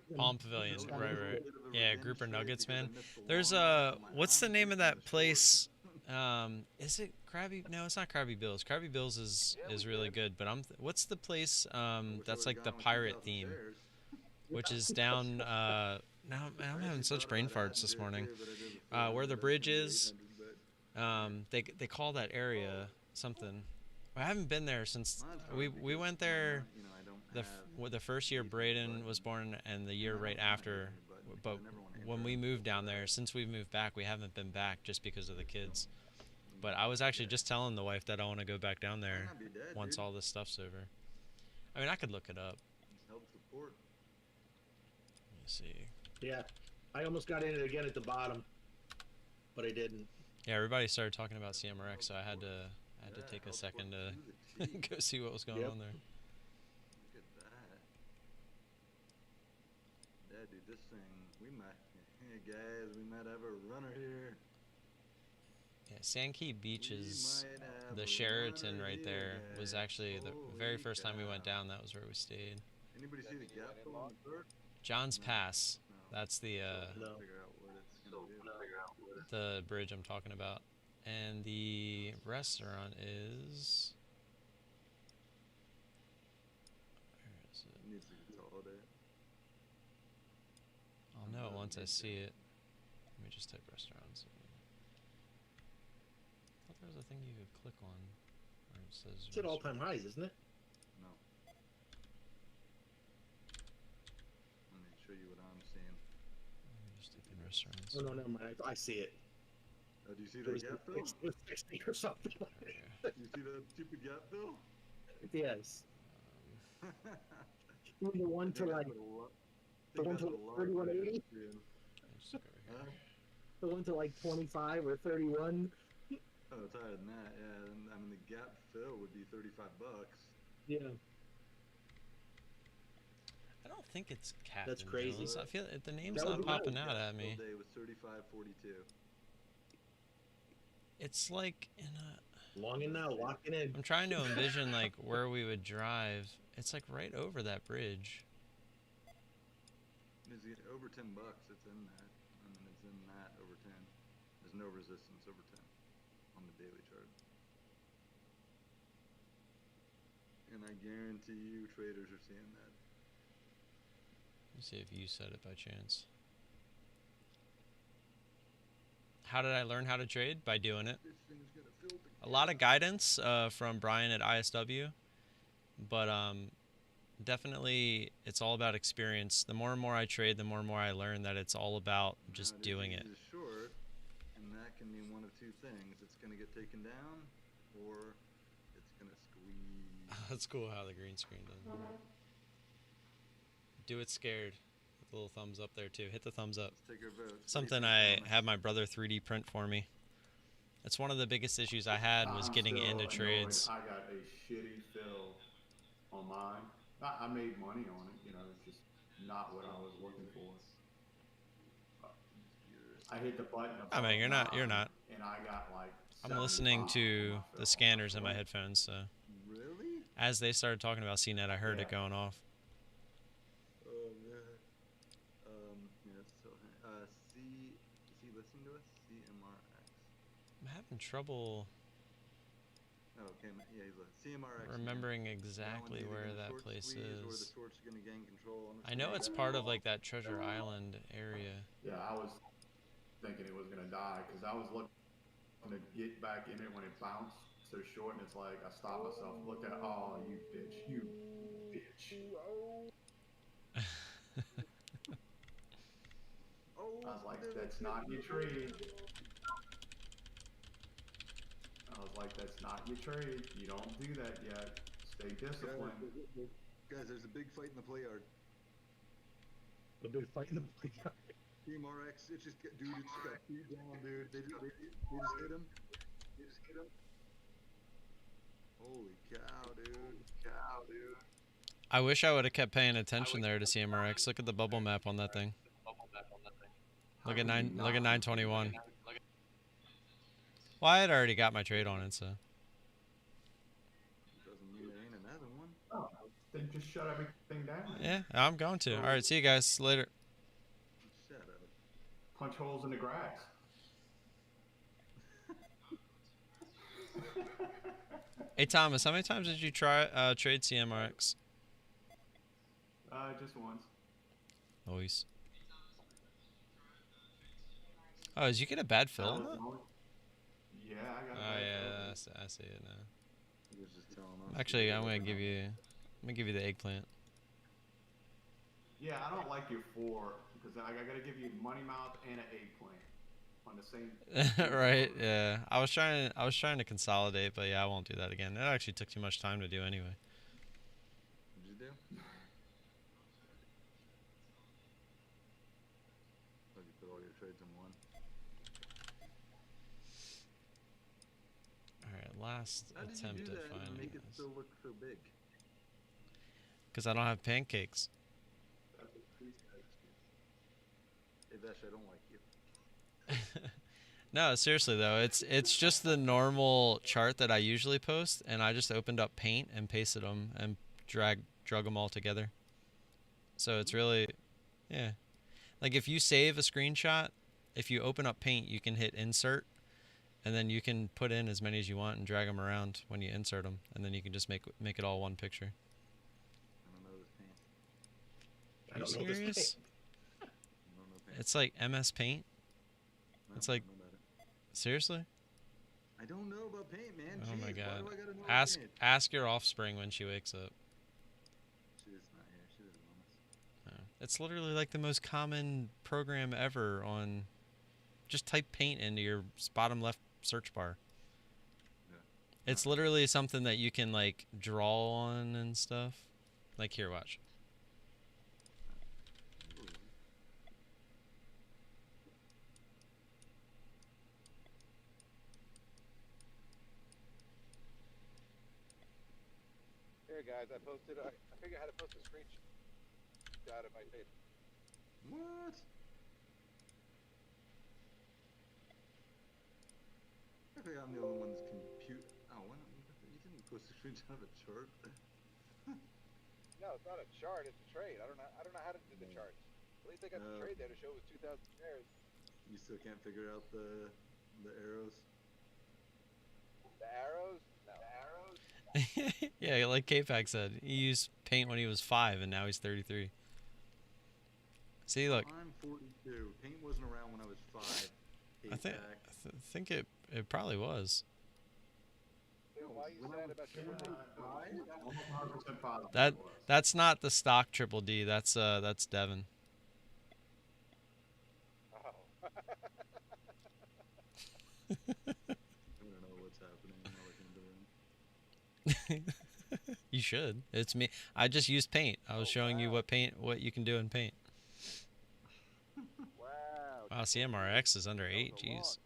it. Palm Pavilion, That was a right. little bit of a Yeah, revenge grouper trade nuggets, because I man. missed the There's long one. what's the I'm name of missing that the place? Is it Krabby? No, it's not Krabby Bill's. Krabby Bill's is Yeah, we really did. good, but what's the place I wish I that's would've like the gone with pirate 2,000 theme, shares. which is down now man, I'm I having actually such thought brain about farts adding this to it morning. too, but I did the Where 400, the that's bridge gonna be is, 800, but they call that area something. I haven't been there since mine's we hard we because went why there not? You know, I don't have the first year anything Braden but- was born and the year I right don't wanna hit after. any button because But I never wanna when enter we it. moved down there, since we've moved back, we haven't been back just because of the kids. But I was actually just telling the wife that I want to go back down Might there not be dead, once dude. all this stuff's over. I mean, I could look it up. Help support. Let me see. Yeah, I almost got in it again at the bottom, but I didn't. Yeah, everybody started talking about CMRX, so I had to Yeah, take a help second support to to the T. go see what was going Yep. on there. Look at that. Yeah, dude, this thing, we might, hey guys, we might have a runner here. Yeah, Sandkey Beaches, We might have the a Sheraton runner right here, there was guys. actually the very Holy first time we went cow. down. That was where we stayed. Anybody see the That mean you gap went in fill long? on the third? John's No. Pass. No. That's the No. Figure out what it's gonna do. the bridge I'm talking about. And the restaurant is where is it? It needs to consolidate. I'll know it once I see it. Let me just type restaurants. I thought there was a thing you could click on where it says It's at restaurant. all-time highs, isn't it? No. Let me show you what I'm seeing. Let me just type in restaurants. Oh no, never mind. I see it. Oh, do you see It that was, gap fill? it was 60 or something. You see that stupid gap fill? Yes. Um, Even the one to like the one to 3180, I'll just go over here. the one to like 25 or 31. Oh, it's higher than that, yeah. And, I mean, the gap fill would be $35. Yeah. I don't think it's Captain crazy. Joe's. I feel the name's That not would be popping Gap out at fill me. day was $35.42. It's like in a. Long in now, locking in. I'm trying to envision like where we would drive. It's like right over that bridge. It's over $10. It's in that. I mean, it's in that over 10. There's no resistance over 10 on the daily chart. And I guarantee you traders are seeing that. Let me see if you said it by chance. How did I learn how to trade? By doing it. This thing's gonna fill the A lot of guidance from Brian at ISW, but definitely, it's all about experience. The more and more I trade, the more and more I learn that it's all about just doing it. Is short, and that can mean one of two things. It's going to get taken down, or it's going to squeeze. That's cool how the green screen does. Do it scared. With a little thumbs up there too. Hit the thumbs up. Let's take our votes. Something I have my brother 3D print for me. That's one of the biggest issues I had was I'm getting still into annoyed. trades. I got a shitty fill on mine. I made money on it, you know, it's just not what I was looking for. I hit the button. I mean, you're not. And I got like. I'm listening to 75 on my the fill. scanners in my headphones, so Really? as they started talking about CNET, I heard it Yeah. going off. Oh man. Yeah. So, is he listening to us? CMRX. I'm having trouble Oh, okay. Yeah, he's listening. CMRX. remembering That one's exactly either where gonna that short place squeeze Or the is. shorts are going to gain control. On the I know screen. it's part of like that Treasure Island area. Yeah, I was thinking it was gonna die because I was looking to get back in it when it bounced so short, and it's like I stopped myself, looked at, oh, you bitch, you bitch. Oh, I was like, that's not your trade. I was like, that's not your trade. You don't do that yet. Stay disciplined. Guys, there's a big fight in the play yard. The big fight in the playground. CMRX, it just got, dude, it just got beat down, dude. They just hit him. They just hit him. Holy cow, dude. I wish I would have kept paying attention there to CMRX. Look at the bubble map on that thing. Look at 921. Well, I had already got my trade on it, so. Doesn't mean there ain't another one. Oh, then just shut everything down. Yeah, I'm going to. All right, see you guys later. Shut up. Punch holes in the grass. Hey Thomas, how many times did you try trade CMRX? Just once. Always. Oh, did you get a bad fill on that? Yeah, I got a Oh bad yeah, fill. I see it now. He was just telling us. Actually, I'm gonna give you the eggplant. Yeah, I don't like your 4 because I gotta give you money mouth and an eggplant on the same. Right? Yeah. I was trying to consolidate, but yeah, I won't do that again. It actually took too much time to do anyway. What'd you do? Oh, you put all your trades in one. All right, last How did you attempt do at that and finding make it this. still look so big? Because I don't have pancakes. Hey, Vesh, I don't like you. No, seriously though, it's just the normal chart that I usually post, and I just opened up Paint and pasted them and drug them all together. So it's really, yeah, like if you save a screenshot, if you open up Paint, you can hit Insert, and then you can put in as many as you want and drag them around when you insert them, and then you can just make it all one picture. I don't know this paint. Are you I don't know this serious? I don't know paint. It's like MS Paint. No, it's I like- don't know about it. Seriously? I don't know about paint, man. Oh my Jeez, God. Why do I gotta know Ask about paint? ask your offspring when she wakes up. She's not here. She doesn't know us. It's literally like the most common program ever on. Just type Paint into your bottom left search bar. Yeah. It's literally something that you can like draw on and stuff. Like here, watch. Ooh. Here, guys, I posted. I figured out how to post a screenshot of my face. What? I think I'm the only one that's compute. Oh, why not? You didn't post a screenshot of a chart. No, it's not a chart. It's a trade. I don't know how to do the charts. At least I got the trade there to show it was 2,000 shares. You still can't figure out the arrows. The arrows? No. The arrows? Yeah, like K-Pac said, he used Paint when he was 5, and now he's 33. See, look, I'm 42. Paint wasn't around when I was 5. I think it probably was. Dude, Why are you when I sad was about Triple D? Almost 100% positive That it was. that's not the stock Triple D. That's Devin. Oh. I don't know what's happening. I'm not looking at the room. You should. It's me. I just used Paint. I was Oh, showing you wow. what you can do in Paint. Wow. Wow, Triple D. CMRX is under That 8. was a Jeez. long.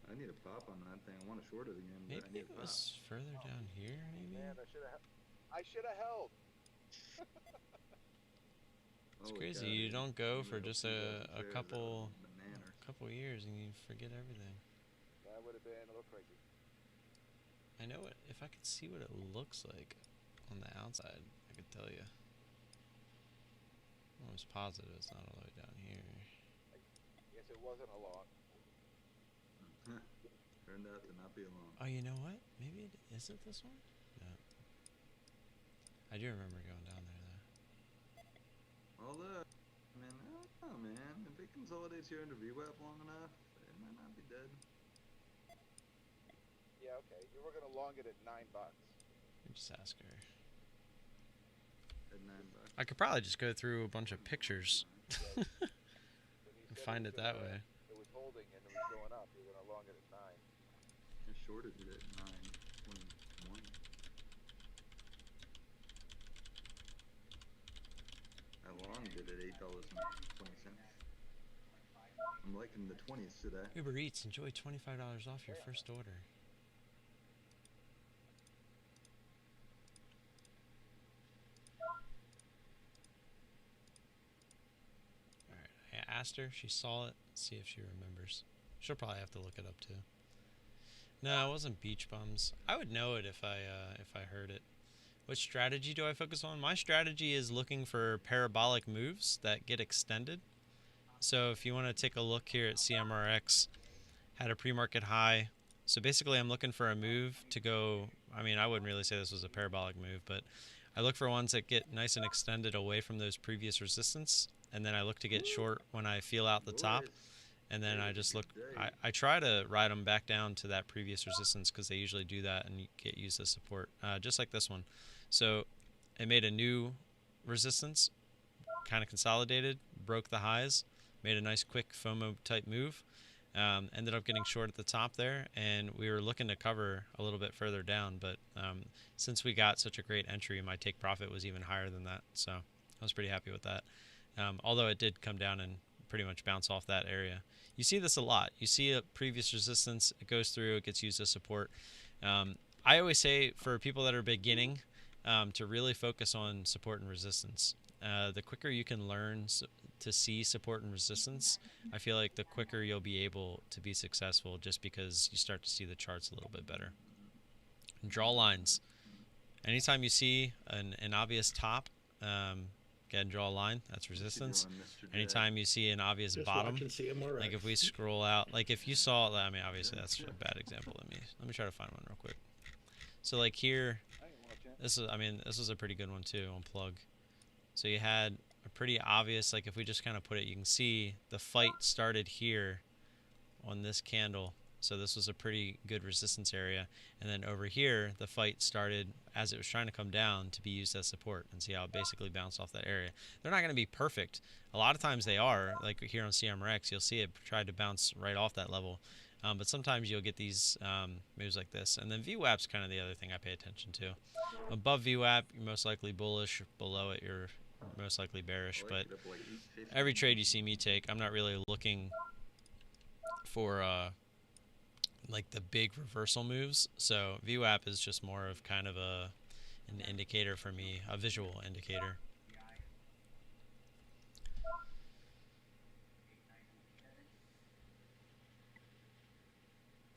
I need a pop on that thing. I want to short it again, but I Maybe need it a pop. was further down here. Maybe. Man, I should have held. It's Holy crazy. cow, You dude. don't go I'm for gonna just hope a 2,000 shares, that couple would've been bananas. years and you forget everything. That would have been a little crazy. I know it. If I could see what it looks like on the outside, I could tell you. I'm almost positive it's not all the way down here. Yes, it wasn't a lot. Turned out to not be long. Oh, you know what? Maybe is it this one? No. I do remember going down there though. Although, man, I don't know, man. If it consolidates here under VWAP long enough, it might not be dead. Yeah, okay. You were gonna long it at $9. Let me just ask her. At $9. I could probably just go through a bunch of pictures When he and said find was it that gonna- way. It was holding and it was going up. You were gonna long it at 9. I shorted it at 9.21. I longed it at $8.20. I'm liking the 20s to that. Uber Eats, enjoy $25 off your first order. Alright, I asked her, she saw it, see if she remembers. She'll probably have to look it up too. No, it wasn't beach bums. I would know it if I heard it. What strategy do I focus on? My strategy is looking for parabolic moves that get extended. So if you want to take a look here at CMRX, had a pre-market high. So basically I'm looking for a move to go, I mean, I wouldn't really say this was a parabolic move, but I look for ones that get nice and extended away from those previous resistance. And then I look to get short when I feel out the top. Boys, And then I today was a just good look, day. I try to ride them back down to that previous resistance because they usually do that and get used as support, just like this one. So it made a new resistance, kind of consolidated, broke the highs, made a nice quick FOMO type move, ended up getting short at the top there, and we were looking to cover a little bit further down, but since we got such a great entry, my take profit was even higher than that, so I was pretty happy with that. Although it did come down and pretty much bounce off that area. You see this a lot. You see a previous resistance, it goes through, it gets used as support. I always say for people that are beginning to really focus on support and resistance. The quicker you can learn to see support and resistance, I feel like the quicker you'll be able to be successful just because you start to see the charts a little bit better. And draw lines. Anytime you see an obvious top, go ahead and draw a line. That's What you resistance. doing, Mr. J? Anytime you see an obvious Just bottom, watching CMRX. like if we scroll out, like if you saw, I mean, obviously that's a bad example. Let me try to find one real quick. So like here, I ain't watching it. this is, I mean, this was a pretty good one too on plug. So you had a pretty obvious, like if we just kind of put it, you can see the fight started here on this candle. So this was a pretty good resistance area. And then over here, the fight started as it was trying to come down to be used as support, and see how it basically bounced off that area. They're not going to be perfect. A lot of times they are, like here on CMRX, you'll see it try to bounce right off that level. But sometimes you'll get these moves like this. And then VWAP's kind of the other thing I pay attention to. Above VWAP, you're most likely bullish. Below it, you're most likely bearish. I But like it up like 850. every trade you see me take, I'm not really looking for like the big reversal moves. So VWAP is just more of kind of an indicator for me, a visual indicator.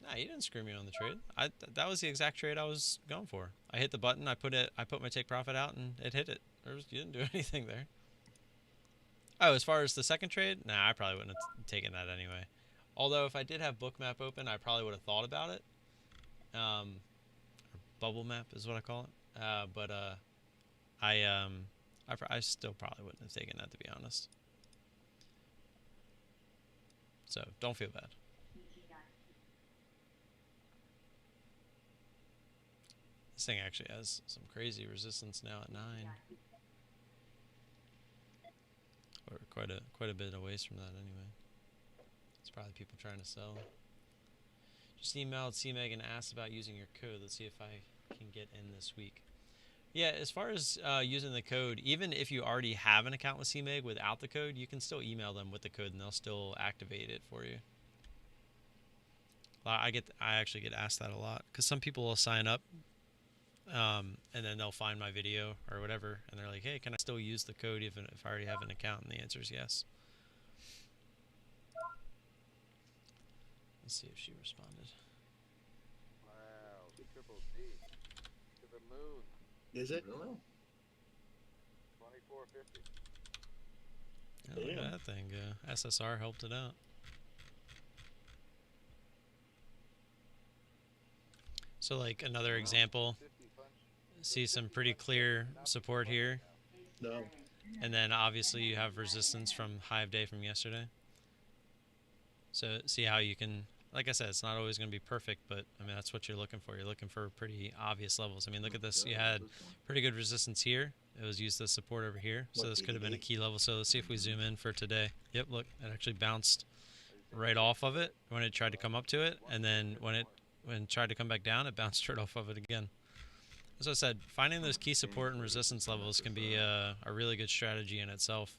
Nah, you didn't screw me on the trade. That was the exact trade I was going for. I hit the button, I put my take profit out, and it hit it. You didn't do anything there. Oh, as far as the second trade, nah, I probably wouldn't have taken that anyway. Although if I did have bookmap open, I probably would have thought about it. Or bubble map is what I call it. I still probably wouldn't have taken that, to be honest. So don't feel bad. This thing actually has some crazy resistance now at 9. Or quite a bit away from that anyway. It's probably people trying to sell. Just emailed CMEG and asked about using your code. Let's see if I can get in this week. Yeah, as far as using the code, even if you already have an account with CMEG without the code, you can still email them with the code and they'll still activate it for you. I actually get asked that a lot because some people will sign up and then they'll find my video or whatever and they're like, hey, can I still use the code even if I already have an account? And the answer is yes. Let's see if she responded. Wow, triple D to the moon. Is it? Really? 2450. Yeah, look at that thing go. SSR helped it out. So like another example, see some pretty clear support here. No. And then obviously you have resistance from high of day from yesterday. So see how you can, like I said, it's not always going to be perfect, but I mean, that's what you're looking for. You're looking for pretty obvious levels. I mean, look at this. You had pretty good resistance here. It was used as support over here. So this could have been a key level. So let's see if we zoom in for today. Yep, look, it actually bounced right off of it when it tried to come up to it. And then when it tried to come back down, it bounced straight off of it again. As I said, finding those key support and resistance levels can be a really good strategy in itself.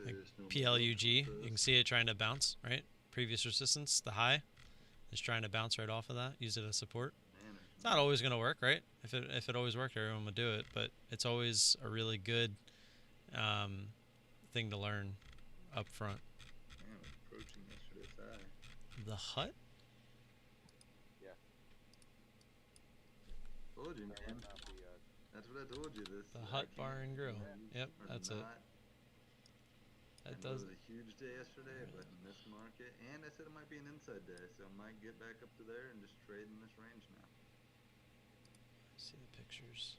Like PLUG, you can see it trying to bounce, right? Previous resistance, the high, is trying to bounce right off of that. Use it as support. It's not always going to work, right? If it always worked, everyone would do it. But it's always a really good thing to learn up front. Man, approaching yesterday's high. The hut? Yeah. Told you, man. That's what I told you. This The hut bar and grill. Yep, are that's it. not- That I know does. it was a huge day yesterday, but in this market, and I said it might be an inside day, so I might get back up to there and just trade in this range now. See the pictures.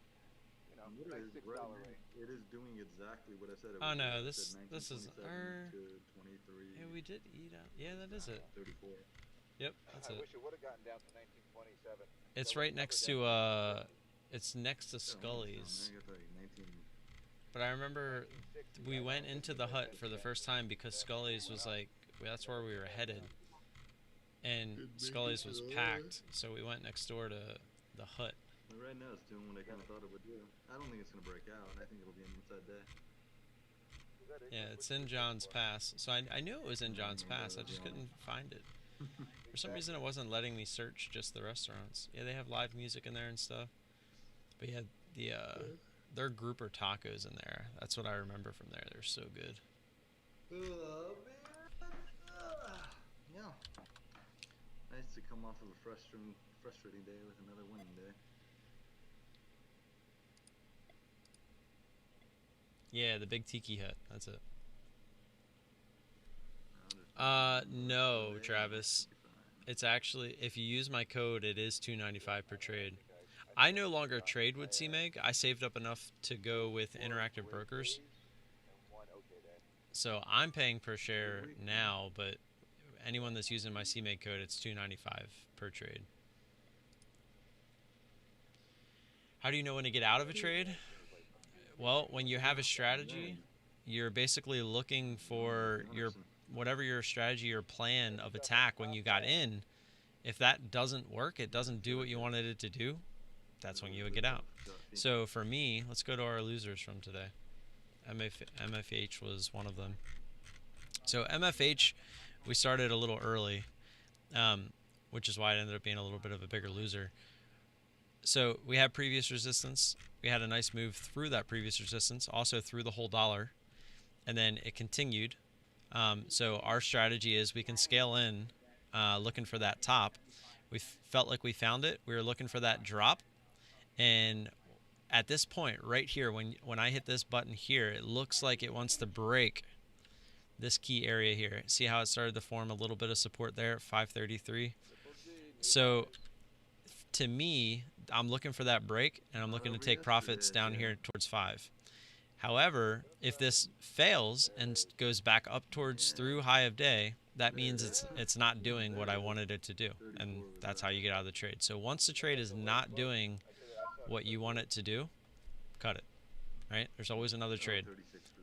You know, Literally, like $6 right range. now, it is doing exactly what I said it Oh would no, do. I this said is 1927 to 23. Yeah, we did eat out. Yeah, that is it. 34. Yep, that's I it. wish it would have gotten down to 1927. It's So right it's next never to down. it's next to Yeah, Scully's. I got like 19. But I remember we went into the hut for the first time because Scully's was like, that's where we were headed. And Scully's was packed, so we went next door to the hut. But right now, it's doing what I kind of thought it would do. I don't think it's going to break out. I think it'll be an inside day. Yeah, it's in John's Pass. So I knew it was in John's Pass. I just couldn't find it. For some reason, it wasn't letting me search just the restaurants. Yeah, they have live music in there and stuff. But yeah, their grouper tacos in there. That's what I remember from there. They're so good. Oh, man. Yeah. Nice to come off of a frustrating day with another winning day. Yeah, the big tiki hut. That's it. No, Travis. It's actually, if you use my code, it is $2.95 per trade. I no longer trade with CMEG. I saved up enough to go with Interactive Brokers. So I'm paying per share now, but anyone that's using my CMEG code, it's $2.95 per trade. How do you know when to get out of a trade? Well, when you have a strategy, you're basically looking for whatever your strategy or plan of attack when you got in. If that doesn't work, it doesn't do what you wanted it to do, that's when you would get out. So for me, let's go to our losers from today. MFH was one of them. So MFH, we started a little early, which is why it ended up being a little bit of a bigger loser. So we had previous resistance. We had a nice move through that previous resistance, also through the whole dollar, and then it continued. So our strategy is we can scale in, looking for that top. We felt like we found it. We were looking for that drop, and at this point right here, when I hit this button here, it looks like it wants to break this key area here. See how it started to form a little bit of support there at 533. So to me, I'm looking for that break, and I'm looking to take profits down here towards 5. However, if this fails and goes back up towards through high of day, that means it's not doing what I wanted it to do, and that's how you get out of the trade. So once the trade is not doing what you want it to do, cut it. Right? There's always another trade.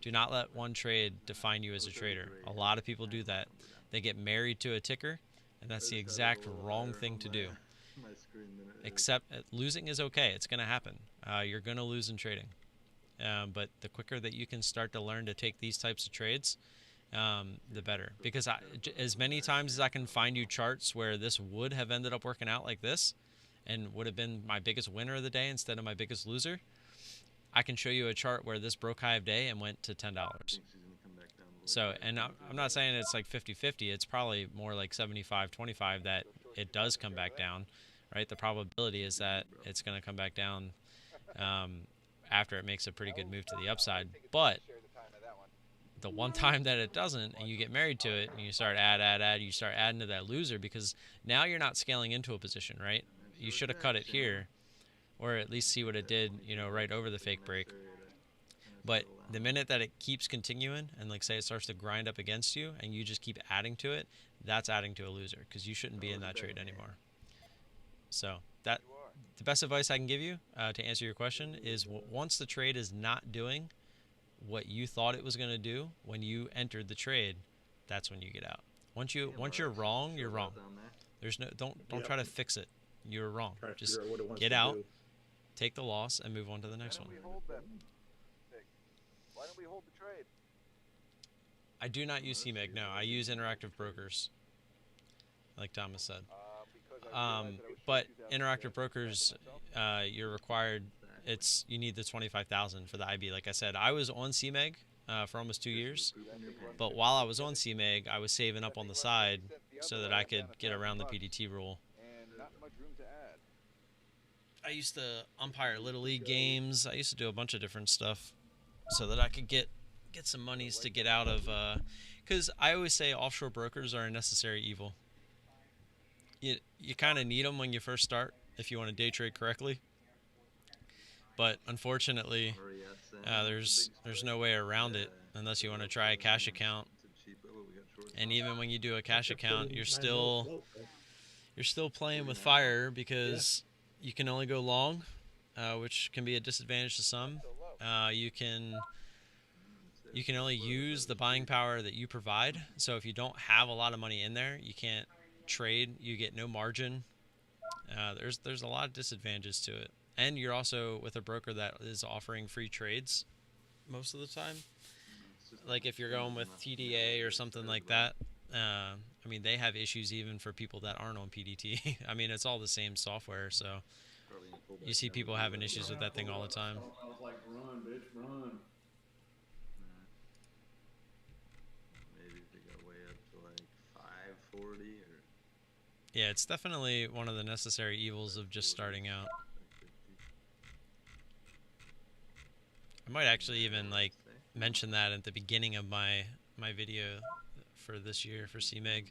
Do not let one trade define you as a trader. A lot of people do that. They get married to a ticker, and that's the exact wrong thing to do. Except losing is okay. It's going to happen. You're going to lose in trading. But the quicker that you can start to learn to take these types of trades, the better. Because as many times as I can find you charts where this would have ended up working out like this and would have been my biggest winner of the day instead of my biggest loser, I can show you a chart where this broke high of day and went to $10. So, and I'm not saying it's like 50-50. It's probably more like 75-25 that it does come back down, right? The probability is that it's going to come back down after it makes a pretty good move to the upside. But the one time that it doesn't, and you get married to it, and you start you start adding to that loser, because now you're not scaling into a position, right? You should have cut it here, or at least see what it did, right over the fake break. But the minute that it keeps continuing, and like say it starts to grind up against you, and you just keep adding to it, that's adding to a loser, because you shouldn't be in that trade anymore. So the best advice I can give you to answer your question is, once the trade is not doing what you thought it was going to do when you entered the trade, that's when you get out. Once you're wrong, you're wrong. There's no don't try to fix it. You're wrong. Just get out, take the loss, and move on to the next one. Why don't we hold the trade? I do not use CMEG. No, I use interactive brokers, like Thomas said. But interactive brokers, you're required. You need the 25,000 for the IB. Like I said, I was on CMEG for almost 2 years, but while I was on CMEG, I was saving up on the side so that I could get around the PDT rule. And not much room to add. I used to umpire Little League games. I used to do a bunch of different stuff so that I could get some monies to get out of. Because I always say offshore brokers are a necessary evil. You kind of need them when you first start if you want to day trade correctly. But unfortunately, there's no way around it unless you want to try a cash account. And even when you do a cash account, you're still playing with fire, because you can only go long, which can be a disadvantage to some. You can only use the buying power that you provide. So if you don't have a lot of money in there, you can't trade. You get no margin. There's a lot of disadvantages to it. And you're also with a broker that is offering free trades most of the time. Like if you're going with TDA or something like that, I mean, they have issues even for people that aren't on PDT. I mean, it's all the same software, so you see people having issues with that thing all the time. I was like, run, bitch, run. Maybe if they go way up to like 540 or. Yeah, it's definitely one of the necessary evils of just starting out. I might actually even like mention that at the beginning of my video for this year for CMEG.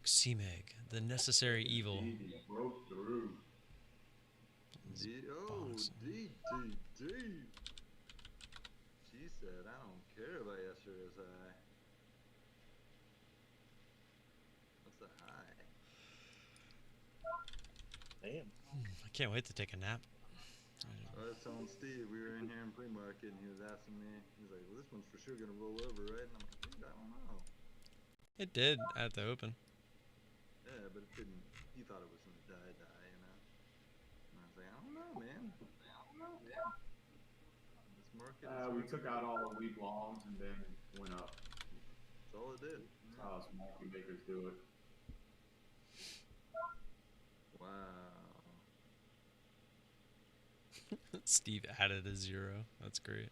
CMEG, the necessary evil. Broke through. D. She said, I don't care about yesterday's high. What's the high? Damn. I can't wait to take a nap. I was telling Steve, we were in here in pre-market, and he was asking me, he's like, well, this one's for sure going to roll over, right? And I'm like, dude, I don't know. It did at the open. Yeah, but it didn't. He thought it was going to die, And I was like, I don't know, man. This market We took out all the weak longs and then went up. That's all it did. That's how us market makers do it. Wow. Steve added a 0. That's great.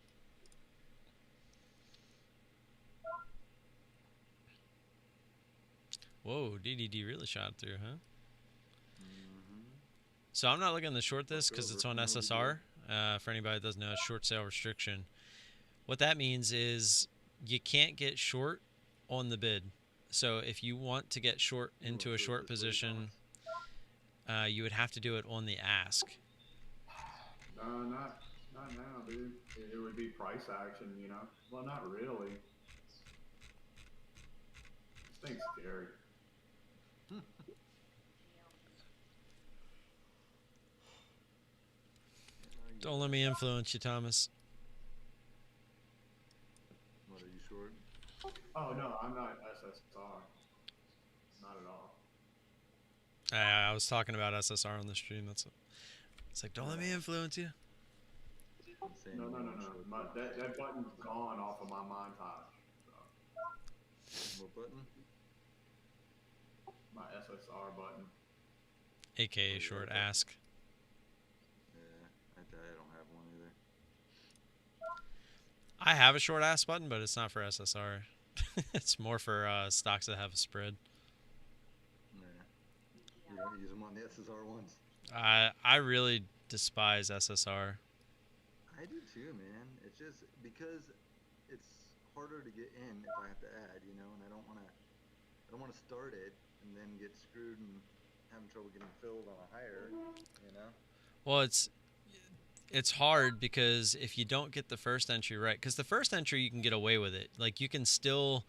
Whoa, DDD really shot through, huh? So I'm not looking to short this because it's on SSR. For anybody that doesn't know, it's short sale restriction. What that means is you can't get short on the bid. So if you want to get short into a short position, you would have to do it on the ask. No, not now, dude. It would be price action, you know? Well, not really. Thing's scary. Don't let me influence you, Thomas. What, are you short? Oh no, I'm not SSR. Not at all. I was talking about SSR on the stream. It's like, don't let me influence you. I'm saying No, you no, no, weren't no. short. That button's gone off of my montage. So What button? my SSR button. AKA short ask. Yeah, I don't have one either. I have a short ask button, but it's not for SSR. It's more for stocks that have a spread. Yeah. You don't use them on the SSR ones. I really despise SSR. I do too, man. It's just because it's harder to get in if I have to add, you know, and I don't want to start it and then get screwed and having trouble getting filled on a higher, you know. Well, it's hard because if you don't get the first entry right, because the first entry you can get away with it. Like you can still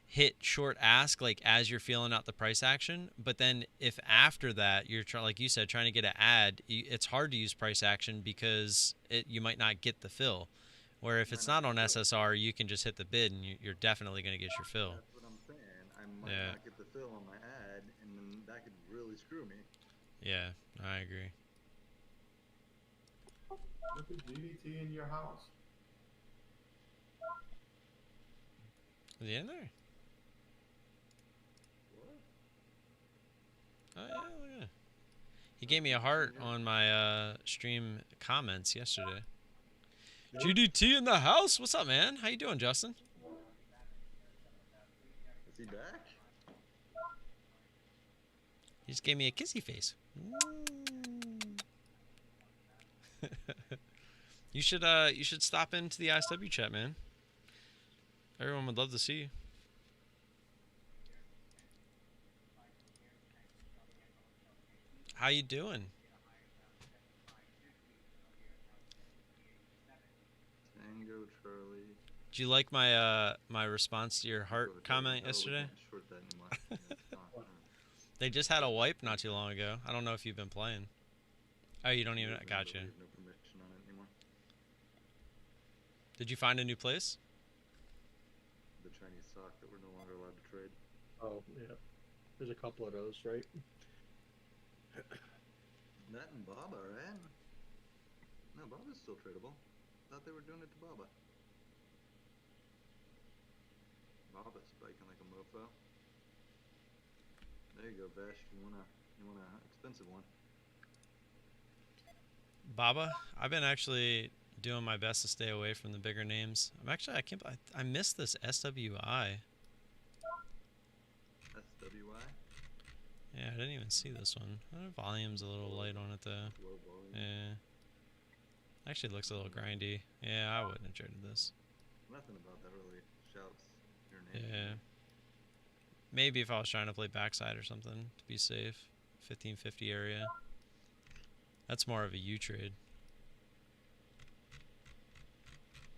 hit short ask like as you're feeling out the price action, but then if after that you're like you said trying to get an ad, it's hard to use price action because you might not get the fill. Where if it's not on SSR, you can just hit the bid and you're definitely going to get your fill. That's what I'm saying. I might not get the fill on my ad, and then that could really screw me. Yeah, I agree. Look at GDT in your house. Is he in there? Oh yeah, look at that. He gave me a heart on my stream comments yesterday. GDT in the house. What's up, man? How you doing, Justin? Is he back? He just gave me a kissy face. You should stop into the ISW chat, man. Everyone would love to see you. How you doing? Tango Charlie. Did you like my my response to your heart comment yesterday? Short that anymore. They just had a wipe not too long ago. I don't know if you've been playing. Oh, you don't even. Gotcha. We have no permission on it anymore. Did you find a new place? The Chinese stock that we're no longer allowed to trade. Oh, yeah. There's a couple of those, right? That and Baba, right? No, Baba's still tradable. Thought they were doing it to Baba. Baba's spiking like a mofo. There you go, Vesh. You want a expensive one. Baba, I've been actually doing my best to stay away from the bigger names. I missed this SWI. SWI? Yeah, I didn't even see this one. Volume's a little light on it though. Low volume. Yeah. Actually looks a little grindy. Yeah, I wouldn't have traded this. Nothing about that really shouts your name. Yeah. Maybe if I was trying to play backside or something to be safe. 1550 area. That's more of a U trade.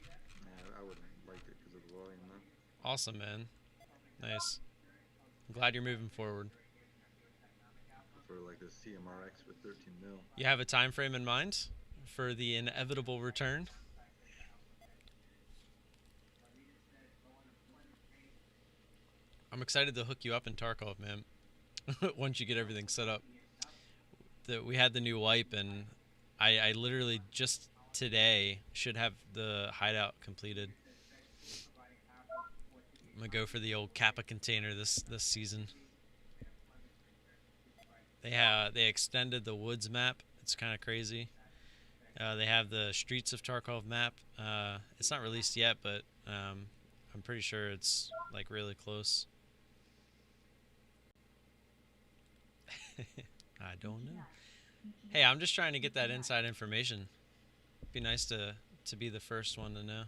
Yeah, I wouldn't like it because of the volume though. Awesome, man. Nice. I'm glad you're moving forward. For like a CMRX with 13 mil. You have a time frame in mind for the inevitable return? I'm excited to hook you up in Tarkov, man. Once you get everything set up. We had the new wipe, and I literally just today should have the hideout completed. I'm gonna go for the old Kappa container this season. They extended the woods map. It's kind of crazy. They have the Streets of Tarkov map. It's not released yet, but I'm pretty sure it's like really close. I don't know. Hey, I'm just trying to get that inside information. It'd be nice to be the first one to know.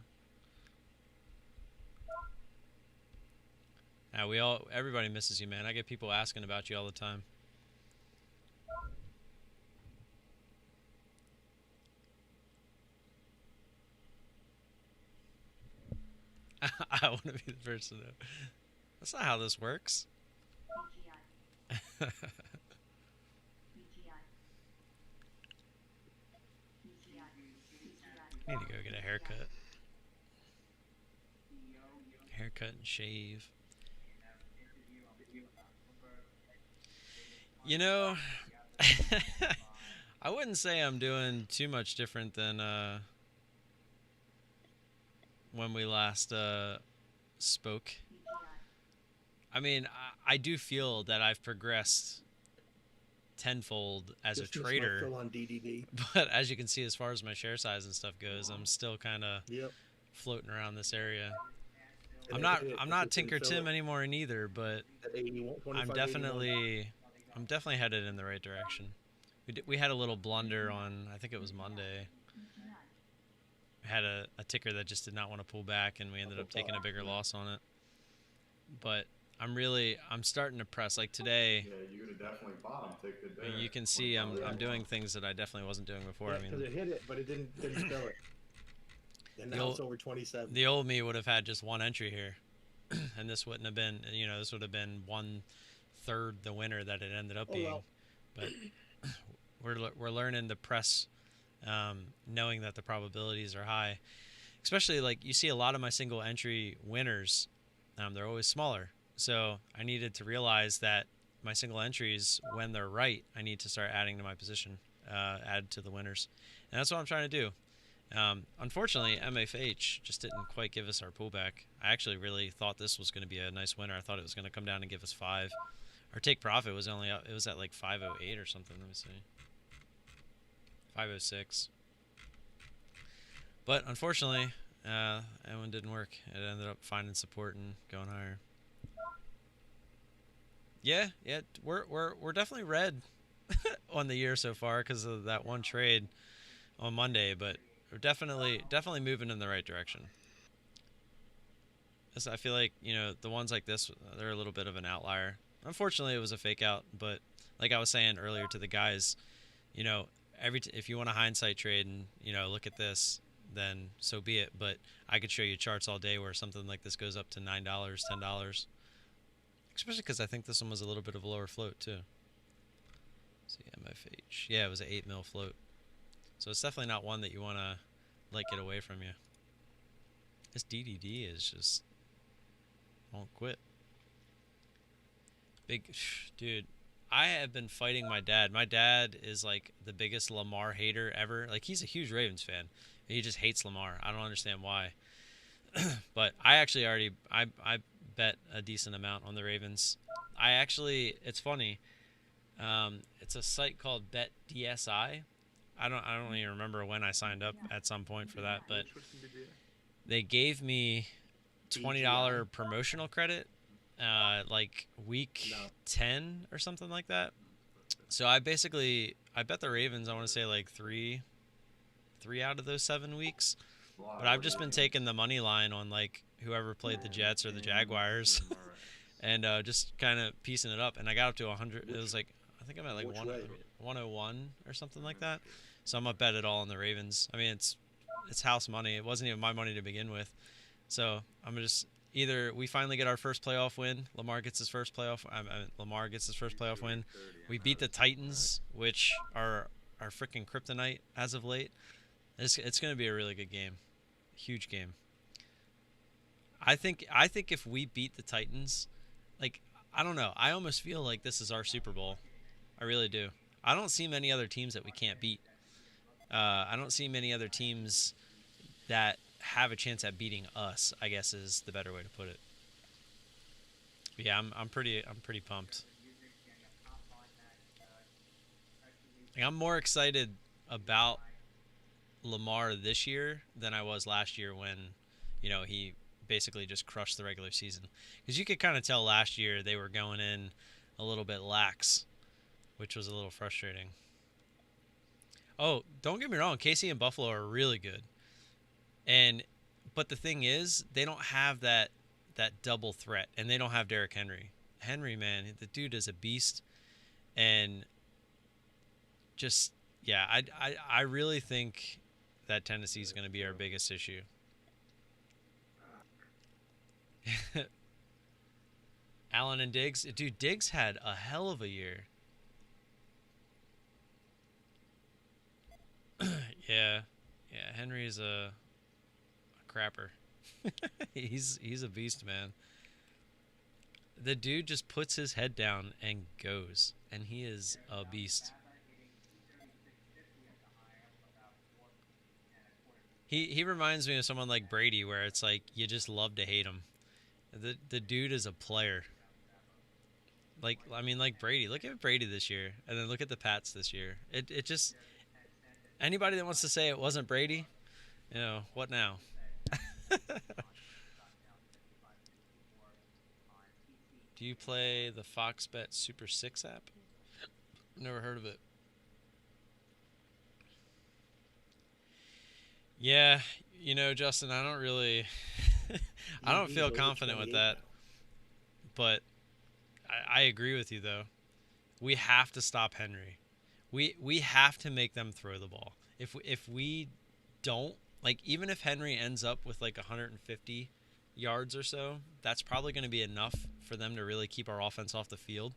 Everybody misses you, man. I get people asking about you all the time. I want to be the first to know. That's not how this works. BGI. BGI. BGI. Need to go get a haircut. Haircut and shave. You know, I wouldn't say I'm doing too much different than when we last spoke. I mean, I do feel that I've progressed tenfold as Just a missed my trader, fill on DDD. but as you can see, as far as my share size and stuff goes, I'm still kind of Yep. floating around this area. And I'm it not hit- I'm it not didn't Tinker fill Tim it anymore neither, but at 81, 25, I'm 81. definitely headed in the right direction. We had a little blunder on, I think it was Monday. We had a ticker that just did not want to pull back, and we ended up taking a bigger loss on it. But I'm starting to press. Like today, Yeah, you would have definitely bought them. Take it there. you can see I'm doing things that I definitely wasn't doing before. Yeah, I because mean, it hit it, but it didn't fill it. And The now old- it's over 27. the old me would have had just one entry here, and this wouldn't have been, this would have been 1/3 the winner that it ended up Oh, being. well. But we're learning to press, knowing that the probabilities are high. Especially like you see a lot of my single entry winners, they're always smaller. So I needed to realize that my single entries, when they're right, I need to start adding to my position, add to the winners, and that's what I'm trying to do. Unfortunately, MFH just didn't quite give us our pullback. I actually really thought this was going to be a nice winner. I thought it was going to come down and give us 5. Our take profit was only it was at like 508 or something. Let me see, 506. But unfortunately, that one didn't work. It ended up finding support and going higher. Yeah, we're definitely red on the year so far because of that one trade on Monday, but we're definitely moving in the right direction. I feel like the ones like this, they're a little bit of an outlier. Unfortunately, it was a fake out, but like I was saying earlier to the guys, if you want a hindsight trade and look at this, then so be it. But I could show you charts all day where something like this goes up to $9, $10, especially because I think this one was a little bit of a lower float too. Let's see, MFH, yeah, it was an 8 mil float, so it's definitely not one that you want to let get away from you. This DDD is just won't quit. Dude, I have been fighting my dad. My dad is like the biggest Lamar hater ever. Like, he's a huge Ravens fan. He just hates Lamar. I don't understand why. But I actually I bet a decent amount on the Ravens. It's funny. It's a site called BetDSI. I don't even remember when I signed up at some point for that, but they gave me $20 promotional credit, like week 10 or something like that. So I bet the Ravens, I want to say like three out of those 7 weeks. But I've just been taking the money line on like whoever played the Jets or the Jaguars, and just kind of piecing it up. And I got up to 100. It was like, I think I'm at like 101 or something like that. So I'm gonna bet it all on the Ravens. I mean, it's house money. It wasn't even my money to begin with. So I'm just either we finally get our first playoff win. Lamar gets his first playoff win. We beat the Titans, which are our freaking kryptonite as of late. It's going to be a really good game, huge game. I think if we beat the Titans, like, I don't know, I almost feel like this is our Super Bowl. I really do. I don't see many other teams that we can't beat. I don't see many other teams that have a chance at beating us, I guess is the better way to put it. But yeah, I'm pretty pumped. Like, I'm more excited about Lamar this year than I was last year when, he basically just crushed the regular season. Because you could kind of tell last year they were going in a little bit lax, which was a little frustrating. Oh, don't get me wrong, KC and Buffalo are really good. But the thing is, they don't have that double threat, and they don't have Derrick Henry. Henry, man, the dude is a beast, and just, yeah, I really think that Tennessee is going to be our biggest issue. Allen and Diggs. Dude, Diggs had a hell of a year. Yeah. Yeah, Henry's a crapper. He's a beast, man. The dude just puts his head down and goes, and he is a beast. He reminds me of someone like Brady, where it's like you just love to hate him. The dude is a player. Like, I mean, like Brady. Look at Brady this year, and then look at the Pats this year. It just, anybody that wants to say it wasn't Brady, you know what now? Do you play the Fox Bet Super 6 app? Never heard of it. Yeah, you know, Justin, I don't really, I don't He's feel over confident with 28 that. now. But I agree with you, though. We have to stop Henry. We have to make them throw the ball. If we don't, like, even if Henry ends up with like 150 yards or so, that's probably going to be enough for them to really keep our offense off the field.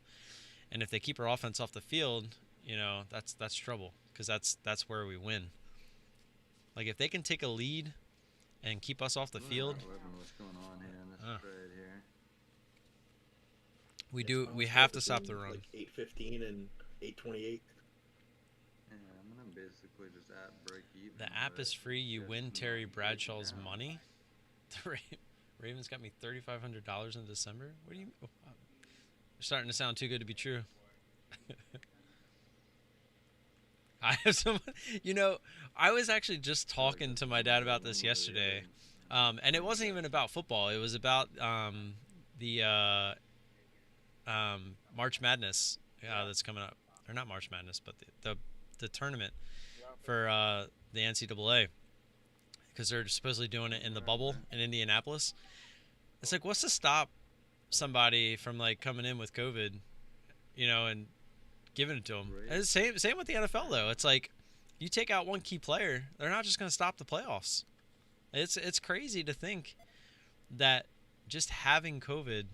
And if they keep our offense off the field, you know, that's trouble, because that's where we win. Like, if they can take a lead and keep us off the field, What's going on here in this spread here? we have to stop the run. Like 815 and 828. Yeah, I'm gonna basically just at break even. The app is free. You win Terry Bradshaw's money. The Ravens got me $3,500 in December. What do you? Oh, you're starting to sound too good to be true. I have someone. You know, I was actually just talking to my dad about this yesterday, and it wasn't even about football. It was about the March Madness that's coming up, or not March Madness, but the tournament for the NCAA, because they're supposedly doing it in the bubble in Indianapolis. It's like, what's to stop somebody from like coming in with COVID, you know, and giving it to them? And it's same with the NFL though. It's like, you take out one key player, they're not just going to stop the playoffs. It's crazy to think that just having COVID,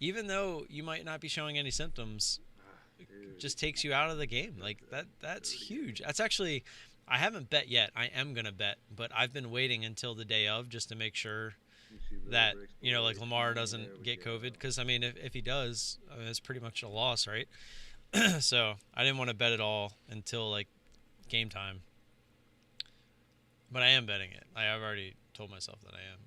even though you might not be showing any symptoms, just takes you out of the game. Like that's huge. That's actually, I haven't bet yet. I am gonna bet, but I've been waiting until the day of just to make sure that, you know, like Lamar doesn't get COVID, because I mean, if he does, I mean, it's pretty much a loss, right? So I didn't want to bet it all until like game time, but I am betting it. I've already told myself that I am.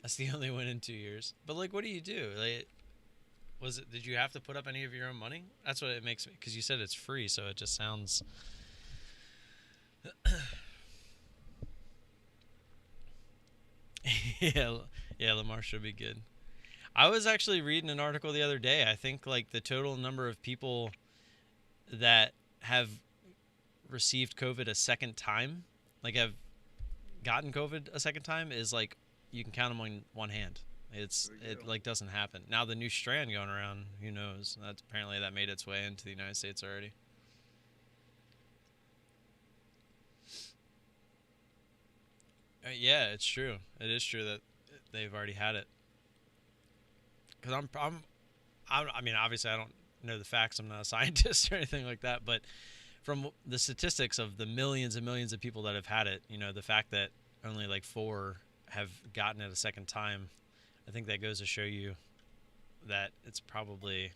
That's the only win in 2 years. But like, what do you do? Like, did you have to put up any of your own money? That's what it makes me, because you said it's free, so it just sounds. yeah, Lamar should be good. I was actually reading an article the other day. I think like the total number of people that have received COVID a second time, like have gotten COVID a second time, is like, you can count them on one hand. It like doesn't happen. Now the new strand going around, who knows? That's apparently that made its way into the United States already. Yeah, it's true. It is true that they've already had it. Because I mean, obviously I don't know the facts. I'm not a scientist or anything like that. But from the statistics of the millions and millions of people that have had it, you know, the fact that only like 4 have gotten it a second time, I think that goes to show you that it's probably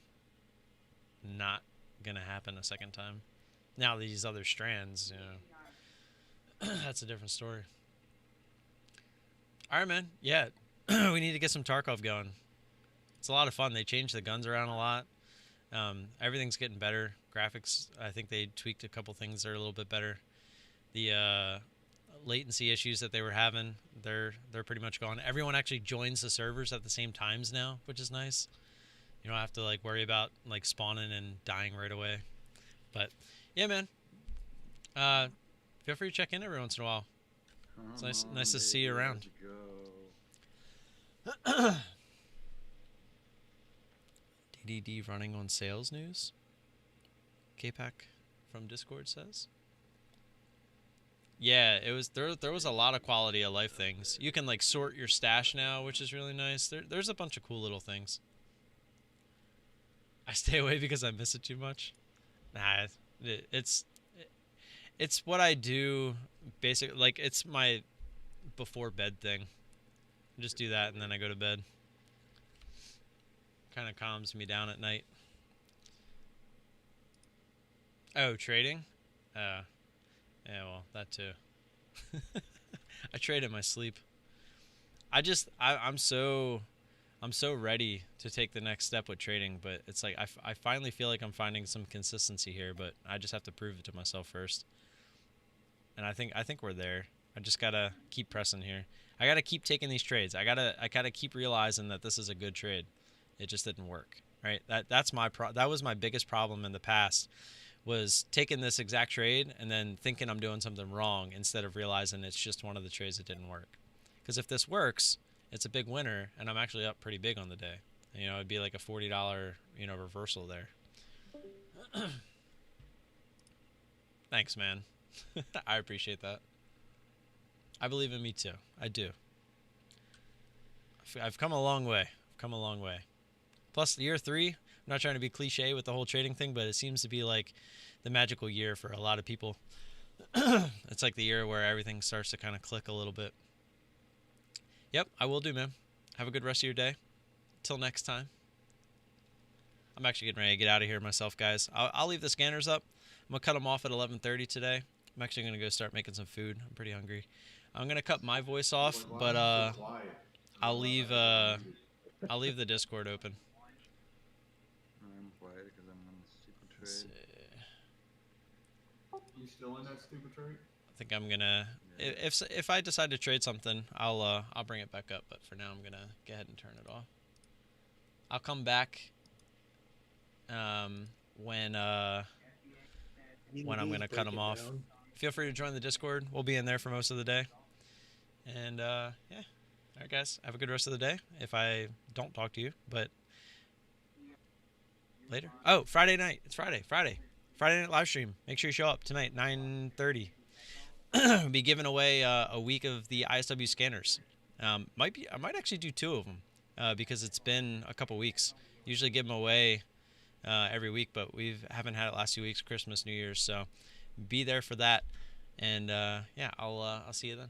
not going to happen a second time. Now these other strands, you know, that's a different story. All right, man. Yeah, we need to get some Tarkov going. It's a lot of fun. They changed the guns around a lot. Everything's getting better. Graphics, I think they tweaked a couple things that are a little bit better. The latency issues that they were having, they're pretty much gone. Everyone actually joins the servers at the same times now, which is nice. You don't have to like worry about like spawning and dying right away. But yeah, man. Feel free to check in every once in a while. It's nice to see you around. DDD running on sales news. K-Pack from Discord says. Yeah, it was there. There was a lot of quality of life things. You can like sort your stash now, which is really nice. There's a bunch of cool little things. I stay away because I miss it too much. Nah, it's it's what I do. Basically, like it's my before bed thing. I just do that and then I go to bed. Kind of calms me down at night. Oh, trading? Uh, yeah, well, that too. I trade in my sleep. I'm so ready to take the next step with trading, but it's like I finally feel like I'm finding some consistency here, but I just have to prove it to myself first. And I think we're there. I just gotta keep pressing here. I gotta keep taking these trades. I gotta keep realizing that this is a good trade. It just didn't work, right? That was my biggest problem in the past, was taking this exact trade and then thinking I'm doing something wrong instead of realizing it's just one of the trades that didn't work. Because if this works, it's a big winner, and I'm actually up pretty big on the day. It'd be like a $40 reversal there. Thanks, man. I appreciate that. I believe in me too. I do. I've come a long way. I've come a long way. Plus, year three, I'm not trying to be cliche with the whole trading thing, but it seems to be like the magical year for a lot of people. It's like the year where everything starts to kind of click a little bit. Yep, I will do, man. Have a good rest of your day. Till next time. I'm actually getting ready to get out of here myself, guys. I'll leave the scanners up. I'm going to cut them off at 11:30 today. I'm actually going to go start making some food. I'm pretty hungry. I'm going to cut my voice off, Like, why but am I so quiet? I'll leave I'll leave the Discord open. I'm quiet because I'm on the stupid Let's trade. see. You still in that stupid trade? I think I'm going to if I decide to trade something, I'll bring it back up, but for now I'm going to go ahead and turn it off. I'll come back um, when I'm going to cut them off. Down. Feel free to join the Discord. We'll be in there for most of the day. And yeah. All right, guys. Have a good rest of the day. If I don't talk to you, but later. Oh, Friday night. It's Friday. Friday night live stream. Make sure you show up tonight, 9:30. We'll be giving away a week of the ISW scanners. I might actually do two of them because it's been a couple weeks. Usually give them away every week, but we haven't had it last 2 weeks, Christmas, New Year's. So be there for that. And yeah, I'll see you then.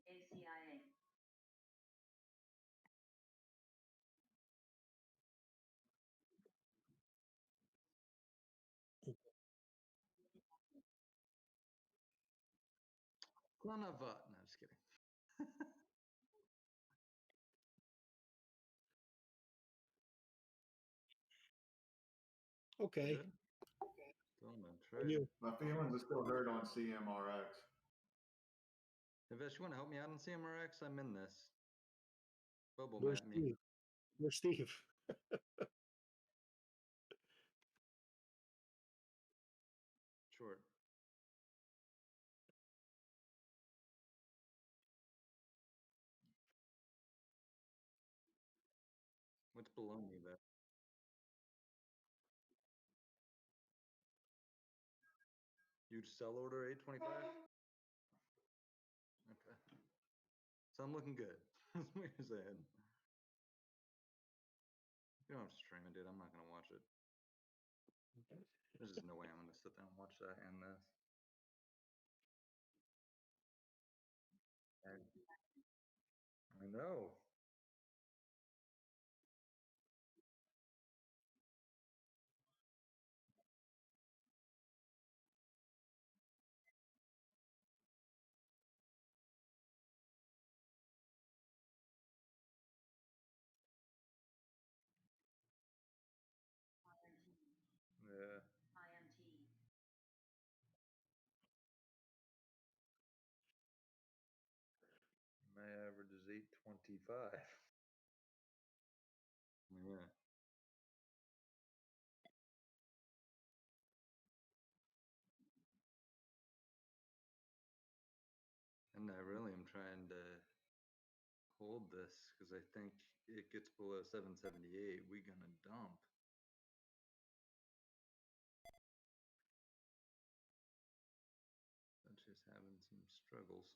ACIA. Klanavat. No, just kidding. Okay. Good. Still no And trade. you, My feelings are still hurt on CMRX. Vish, you want to help me out on CMRX? I'm in this. Bobo where's map me. Steve? Where's Steve? Short. What's below me, though? Huge sell order, 825? Okay. So I'm looking good. That's what you're saying. You don't have to stream it, dude. I'm not going to watch it. There's just no way I'm going to sit there and watch that and this. I know. Yeah. IMT. My average is 825. Yeah. And I really am trying to hold this because I think it gets below 778. We gonna dump. That's just having some struggles.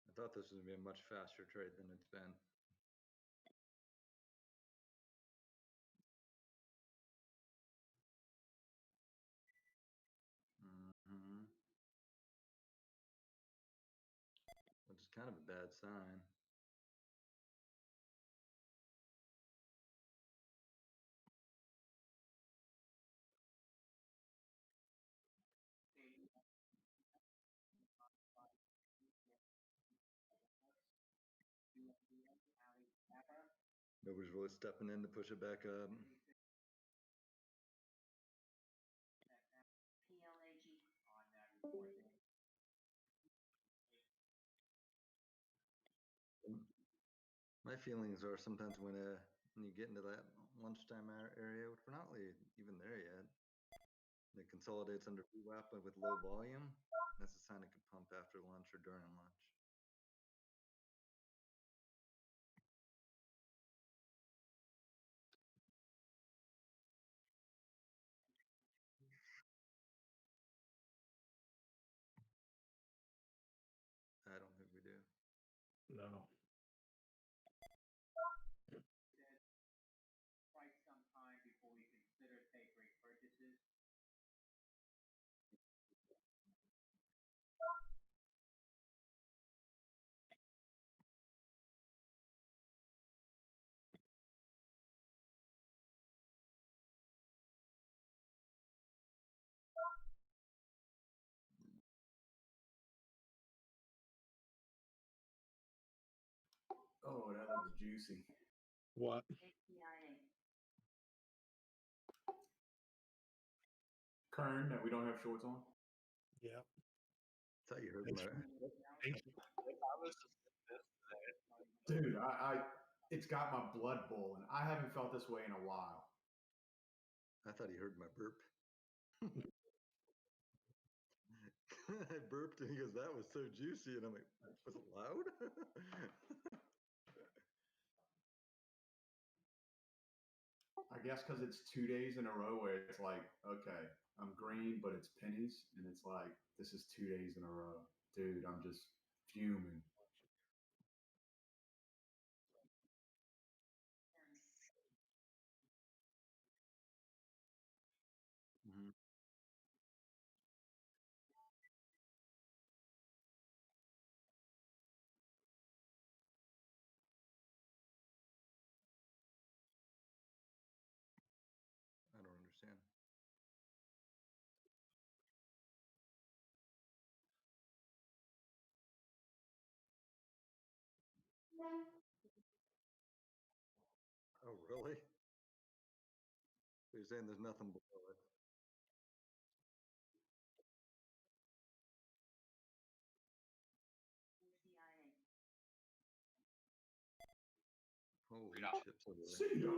I thought this was gonna be a much faster trade than it's been. Mm-hmm. Which is kind of a bad sign. Nobody's really stepping in to push it back up. PLAG. My feelings are sometimes when you get into that lunchtime area, which we're not really even there yet, and it consolidates under VWAP but with low volume, that's a sign it could pump after lunch or during lunch. I don't think we do. No. Quite some time before we consider take rate purchases. Oh, that looks juicy. What? APIA. Kern that we don't have shorts on. Yeah. I thought you heard Thanks. my. Thank you. Dude, it's got my blood boiling. I haven't felt this way in a while. I thought he heard my burp. I burped and he goes, "That was so juicy," and I'm like, "Was it loud?" I guess because it's 2 days in a row where it's like, okay, I'm green, but it's pennies, and it's like this is 2 days in a row, dude. I'm just fuming. Mhm. I don't understand. Oh, really? So you're saying there's nothing below it? ACIA. Holy chips! See ya.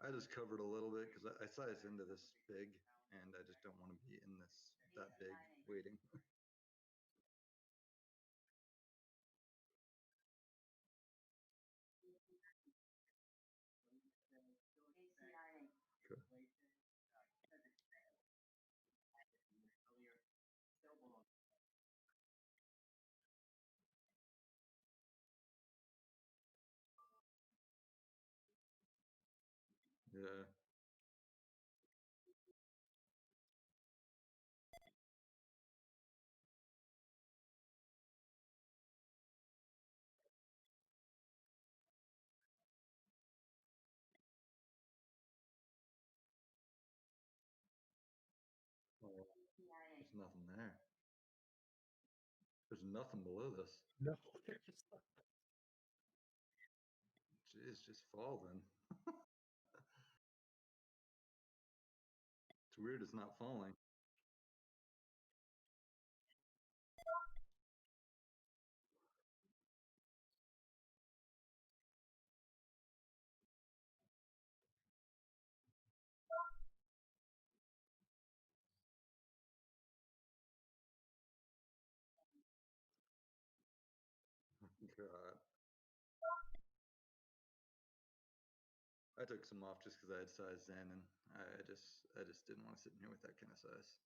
I just covered a little bit because I sized into this big, and I just don't want to be in this that big waiting. ACIA. Good. Yeah. Well, APIA. there's nothing there. There's nothing below this. No, there's not. Jeez, just fall then. It's weird it's not falling. I took some off just because I had sized in, and I just didn't want to sit in here with that kind of size.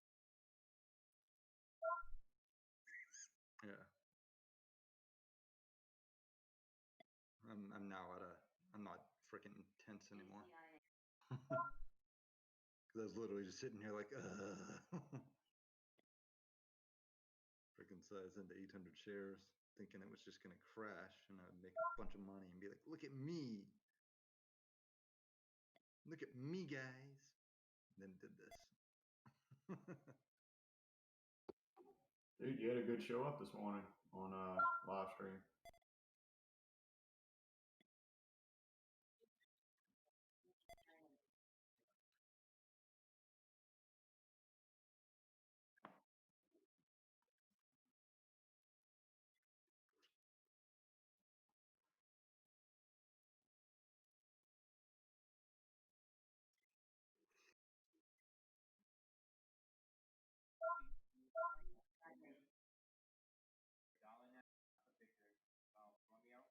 Yeah. I'm now I'm not freaking tense anymore. Because I was literally just sitting here like, freaking size into 800 shares, thinking it was just gonna crash and I'd make a bunch of money and be like, look at me, guys. And then did this. Dude, you had a good show up this morning on live stream. Dollar now, a picture of Romeo.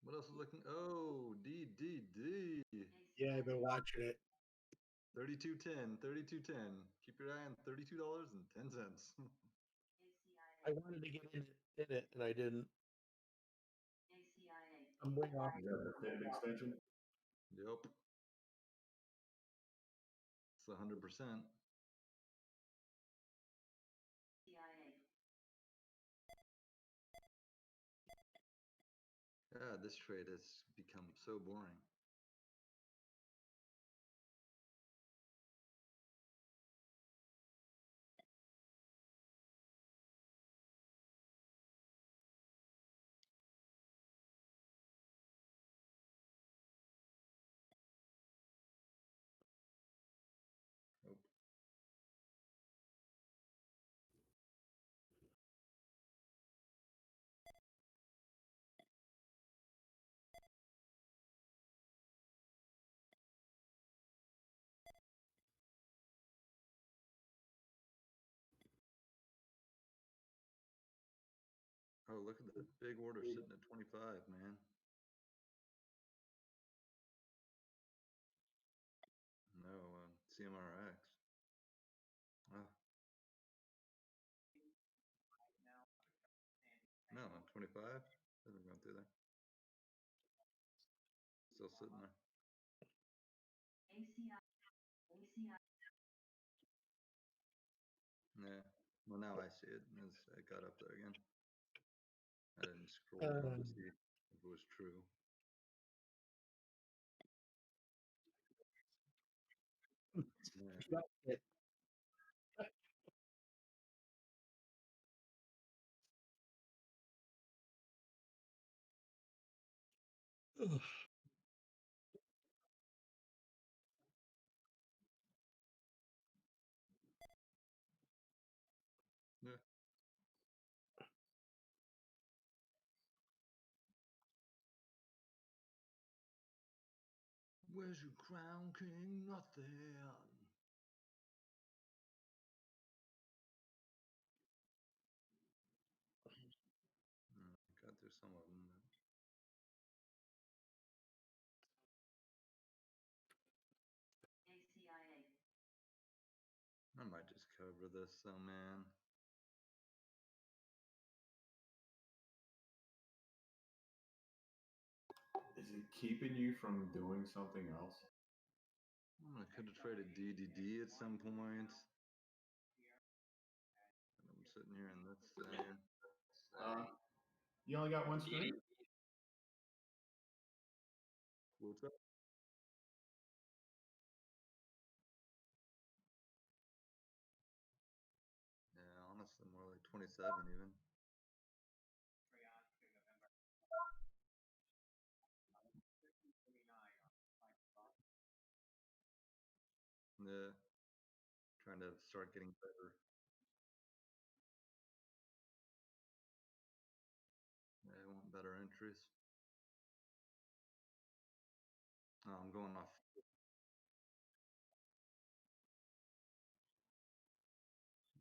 What else is looking? Oh, D. Yeah, I've been watching it. 32.10. Keep your eye on $32.10. I wanted to get in it, and I didn't. I'm way off. Is that the Fed extension? Yep. It's 100%. Yeah, this trade has become so boring. Nope. Oh, look at the big order sitting at 25, man. No, CMRX. Oh, no, 25. Hasn't gone through there. Still sitting there. Yeah. Well, now I see it as it got up there again. I didn't scroll down to see if it was true. Yeah. Yeah. Where's your crown, king? Nothing. Got through some of them. I might just cover this though, man. Is it keeping you from doing something else? I could have traded DDD at some point. And I'm sitting here in this thing. You only got one screen? What's up? Yeah, honestly, more like 27 even. Yeah. Trying to start getting better. Yeah, I want better entries. Oh, I'm going off.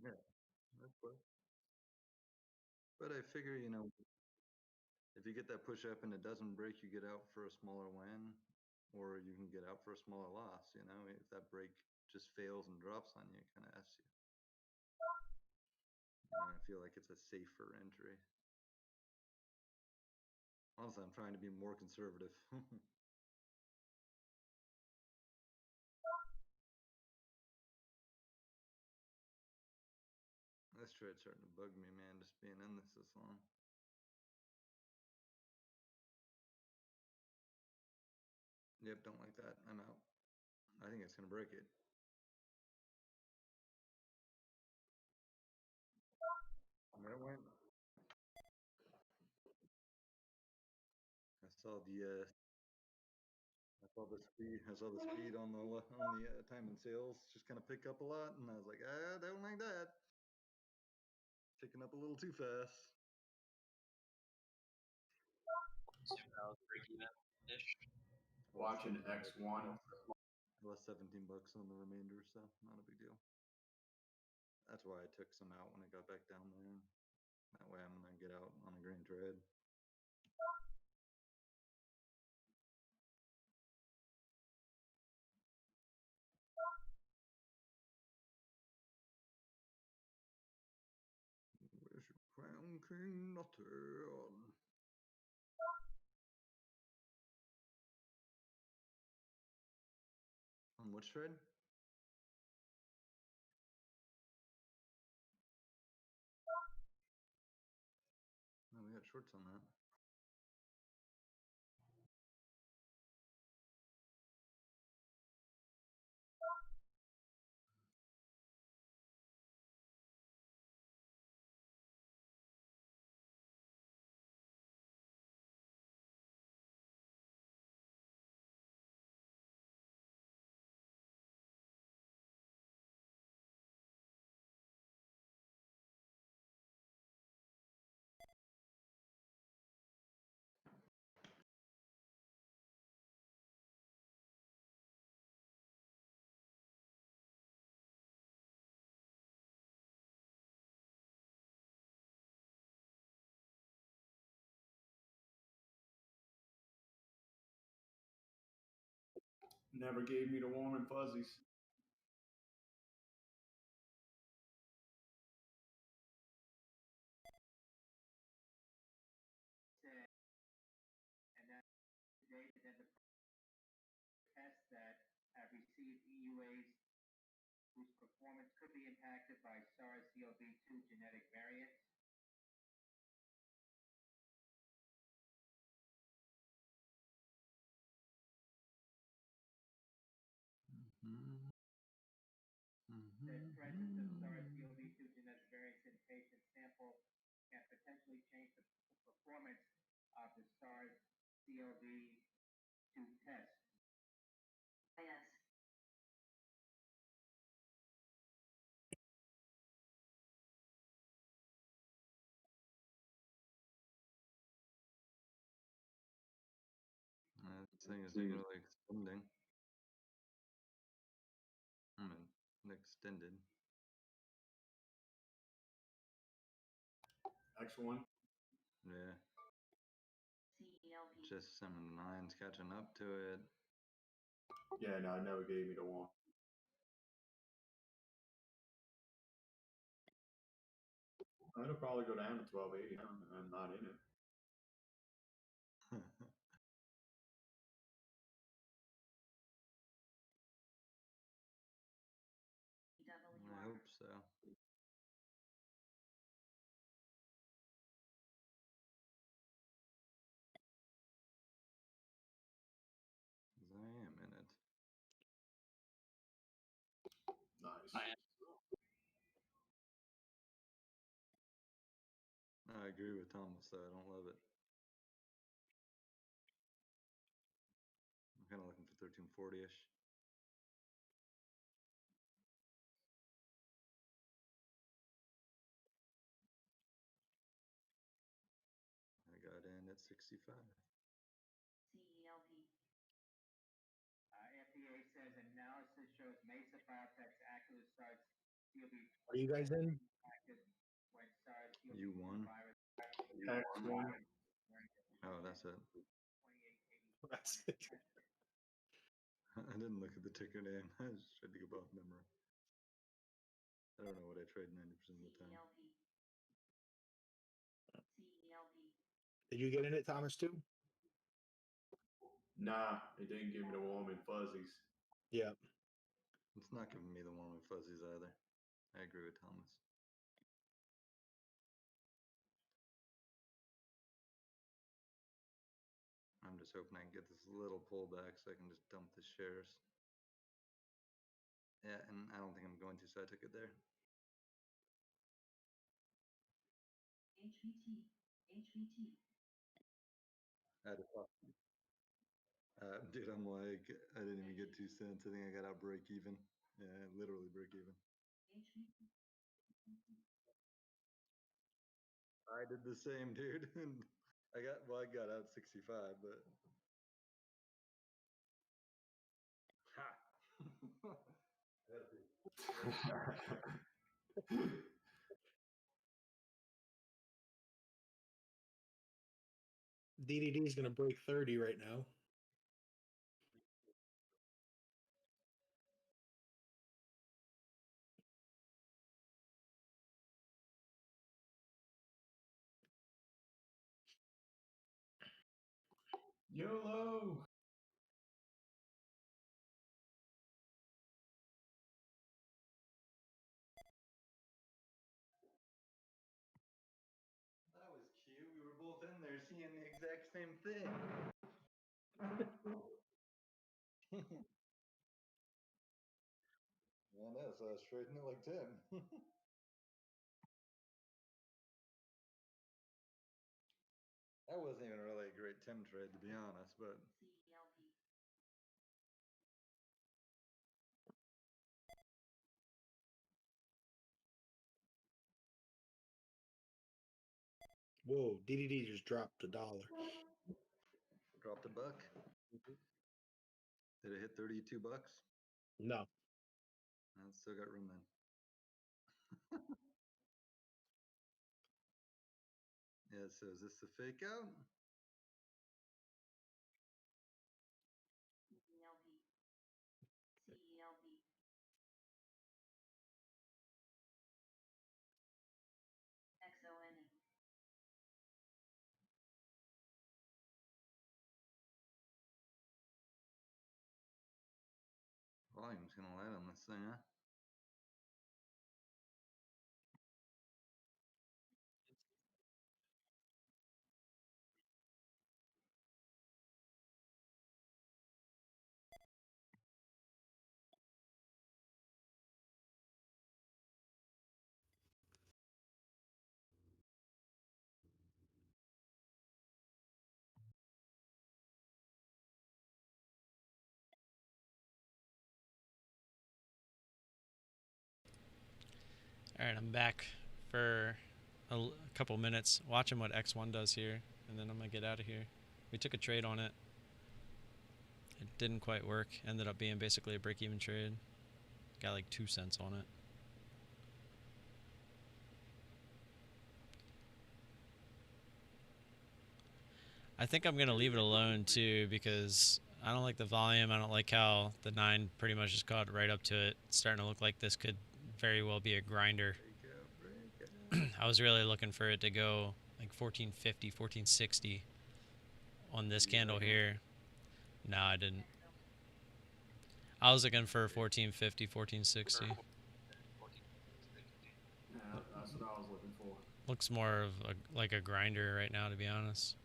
Yeah, that's what. But I figure, if you get that push up and it doesn't break, you get out for a smaller win. or you can get out for a smaller loss. You know, if that break just fails and drops on you, it kind of F's you. I feel like it's a safer entry. Honestly, I'm trying to be more conservative. This trade's starting to bug me, man, just being in this long. Yep, don't like that. I'm out. I think it's going to break it. There it went. I saw the speed on the time and sales just kind of pick up a lot, and I was like, I don't like that. Picking up a little too fast. So about break even-ish. Watching X1. I lost 17 bucks on the remainder, so not a big deal. That's why I took some out when I got back down there. That way I'm gonna get out on a green trade. Where's your crown king nutter on? On which trade? Oh, we got shorts on that. Never gave me the warm and fuzzies. And then today, then the tests that have received EUAs whose performance could be impacted by SARS-CoV-2 genetic variants. The presence of SARS-CoV-2 genetic variants in patient sample can potentially change the performance of the SARS-CoV-2 test. Yes. This thing isn't really extending. I mean, extended. X1. Yeah. CELP. Just some nines catching up to it. Yeah, no, it never gave me the warm. It'll probably go down to 1280 now. I'm not in it. I hope so. Because I am in it. Nice. I agree with Thomas, though. I don't love it. I'm kind of looking for 1340-ish. I got in at 65. CELP. FDA says analysis shows Mesa Biotech's active SARS-CoV Are you guys in? impacted when SARS-CoV-2 You won? virus X1. Oh, that's it. 2880. That's it. I didn't look at the ticker name. I just tried to go off memory. I don't know what I trade 90% of the time. Did you get in it, Thomas, too? Nah, it didn't give me the warm and fuzzies. Yeah. It's not giving me the warm and fuzzies either. I agree with Thomas. I'm just hoping I can get this little pullback so I can just dump the shares. Yeah, and I don't think I'm going to, so I took it there. HVT. I had to talk. Dude, I'm like, I didn't even get 2 cents. I think I got out break even. Yeah, literally break even. I did the same, dude. And I got out 65, but ha. DDD is going to break 30 right now. YOLO! That was cute. We were both in there seeing the exact same thing. I know, so I was trading it like Tim. That wasn't even really a great Tim trade, to be honest, but Whoa, DDD just dropped $1. dropped a buck. Did it hit 32 bucks? No. I still got room then. Yeah, so is this the fake out? Volume's gonna light on this thing, huh? All right, I'm back for a couple minutes watching what X1 does here, and then I'm gonna get out of here. We took a trade on it. It didn't quite work. Ended up being basically a break-even trade. Got like 2 cents on it. I think I'm gonna leave it alone too because I don't like the volume. I don't like how the 9 pretty much just got right up to it. It's starting to look like this could very well be a grinder. I was really looking for it to go like 1450, 1460 on this candle here. No, I didn't. I was looking for 1450, 1460. Yeah, that's what I was looking for. Looks more of like a grinder right now, to be honest.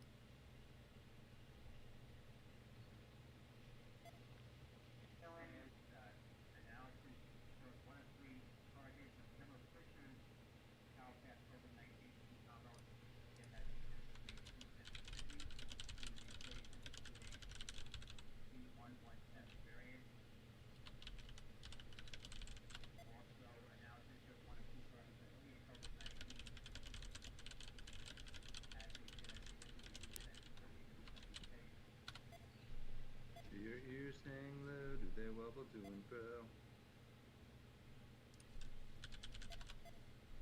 Do your ears hang low? Do they wobble to and fro?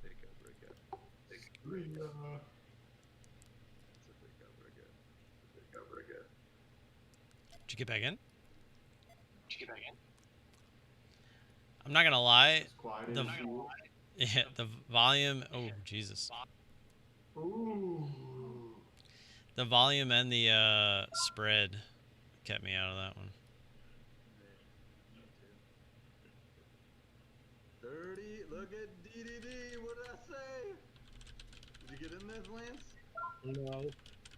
Fake out, break out. Fake out, break out. It's a fake out, break out. It's a fake out, break out. Did you get back in? I'm not gonna lie. It's quiet The in school. yeah, the volume. Oh Jesus. Ooh. The volume and the spread kept me out of that one. Me too. 30. Look at DDD. What did I say? Did you get in this, Lance? No.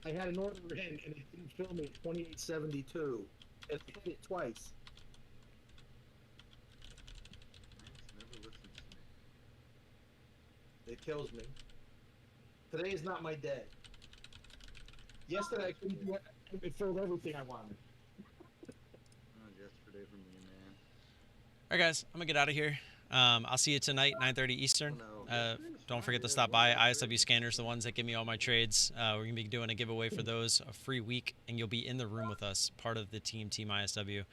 I had an order in and it didn't fill me at 28.72. It hit it twice. Lance never listens to me. It kills me. Today is not my day. Yesterday I couldn't do it. It filled everything I wanted. Oh, yesterday for me, man. All right, guys, I'm gonna get out of here. I'll see you tonight, 9:30 Eastern. Oh, no. Yesterday was Don't forget to Friday. stop Why by. yesterday? ISW Scanners, the ones that give me all my trades. We're gonna be doing a giveaway for those, a free week, and you'll be in the room with us, part of the Team ISW.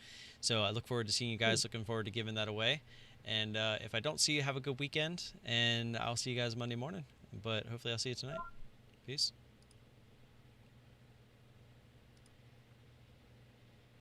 So I look forward to seeing you guys. Looking forward to giving that away. And if I don't see you, have a good weekend, and I'll see you guys Monday morning. But hopefully, I'll see you tonight. Peace.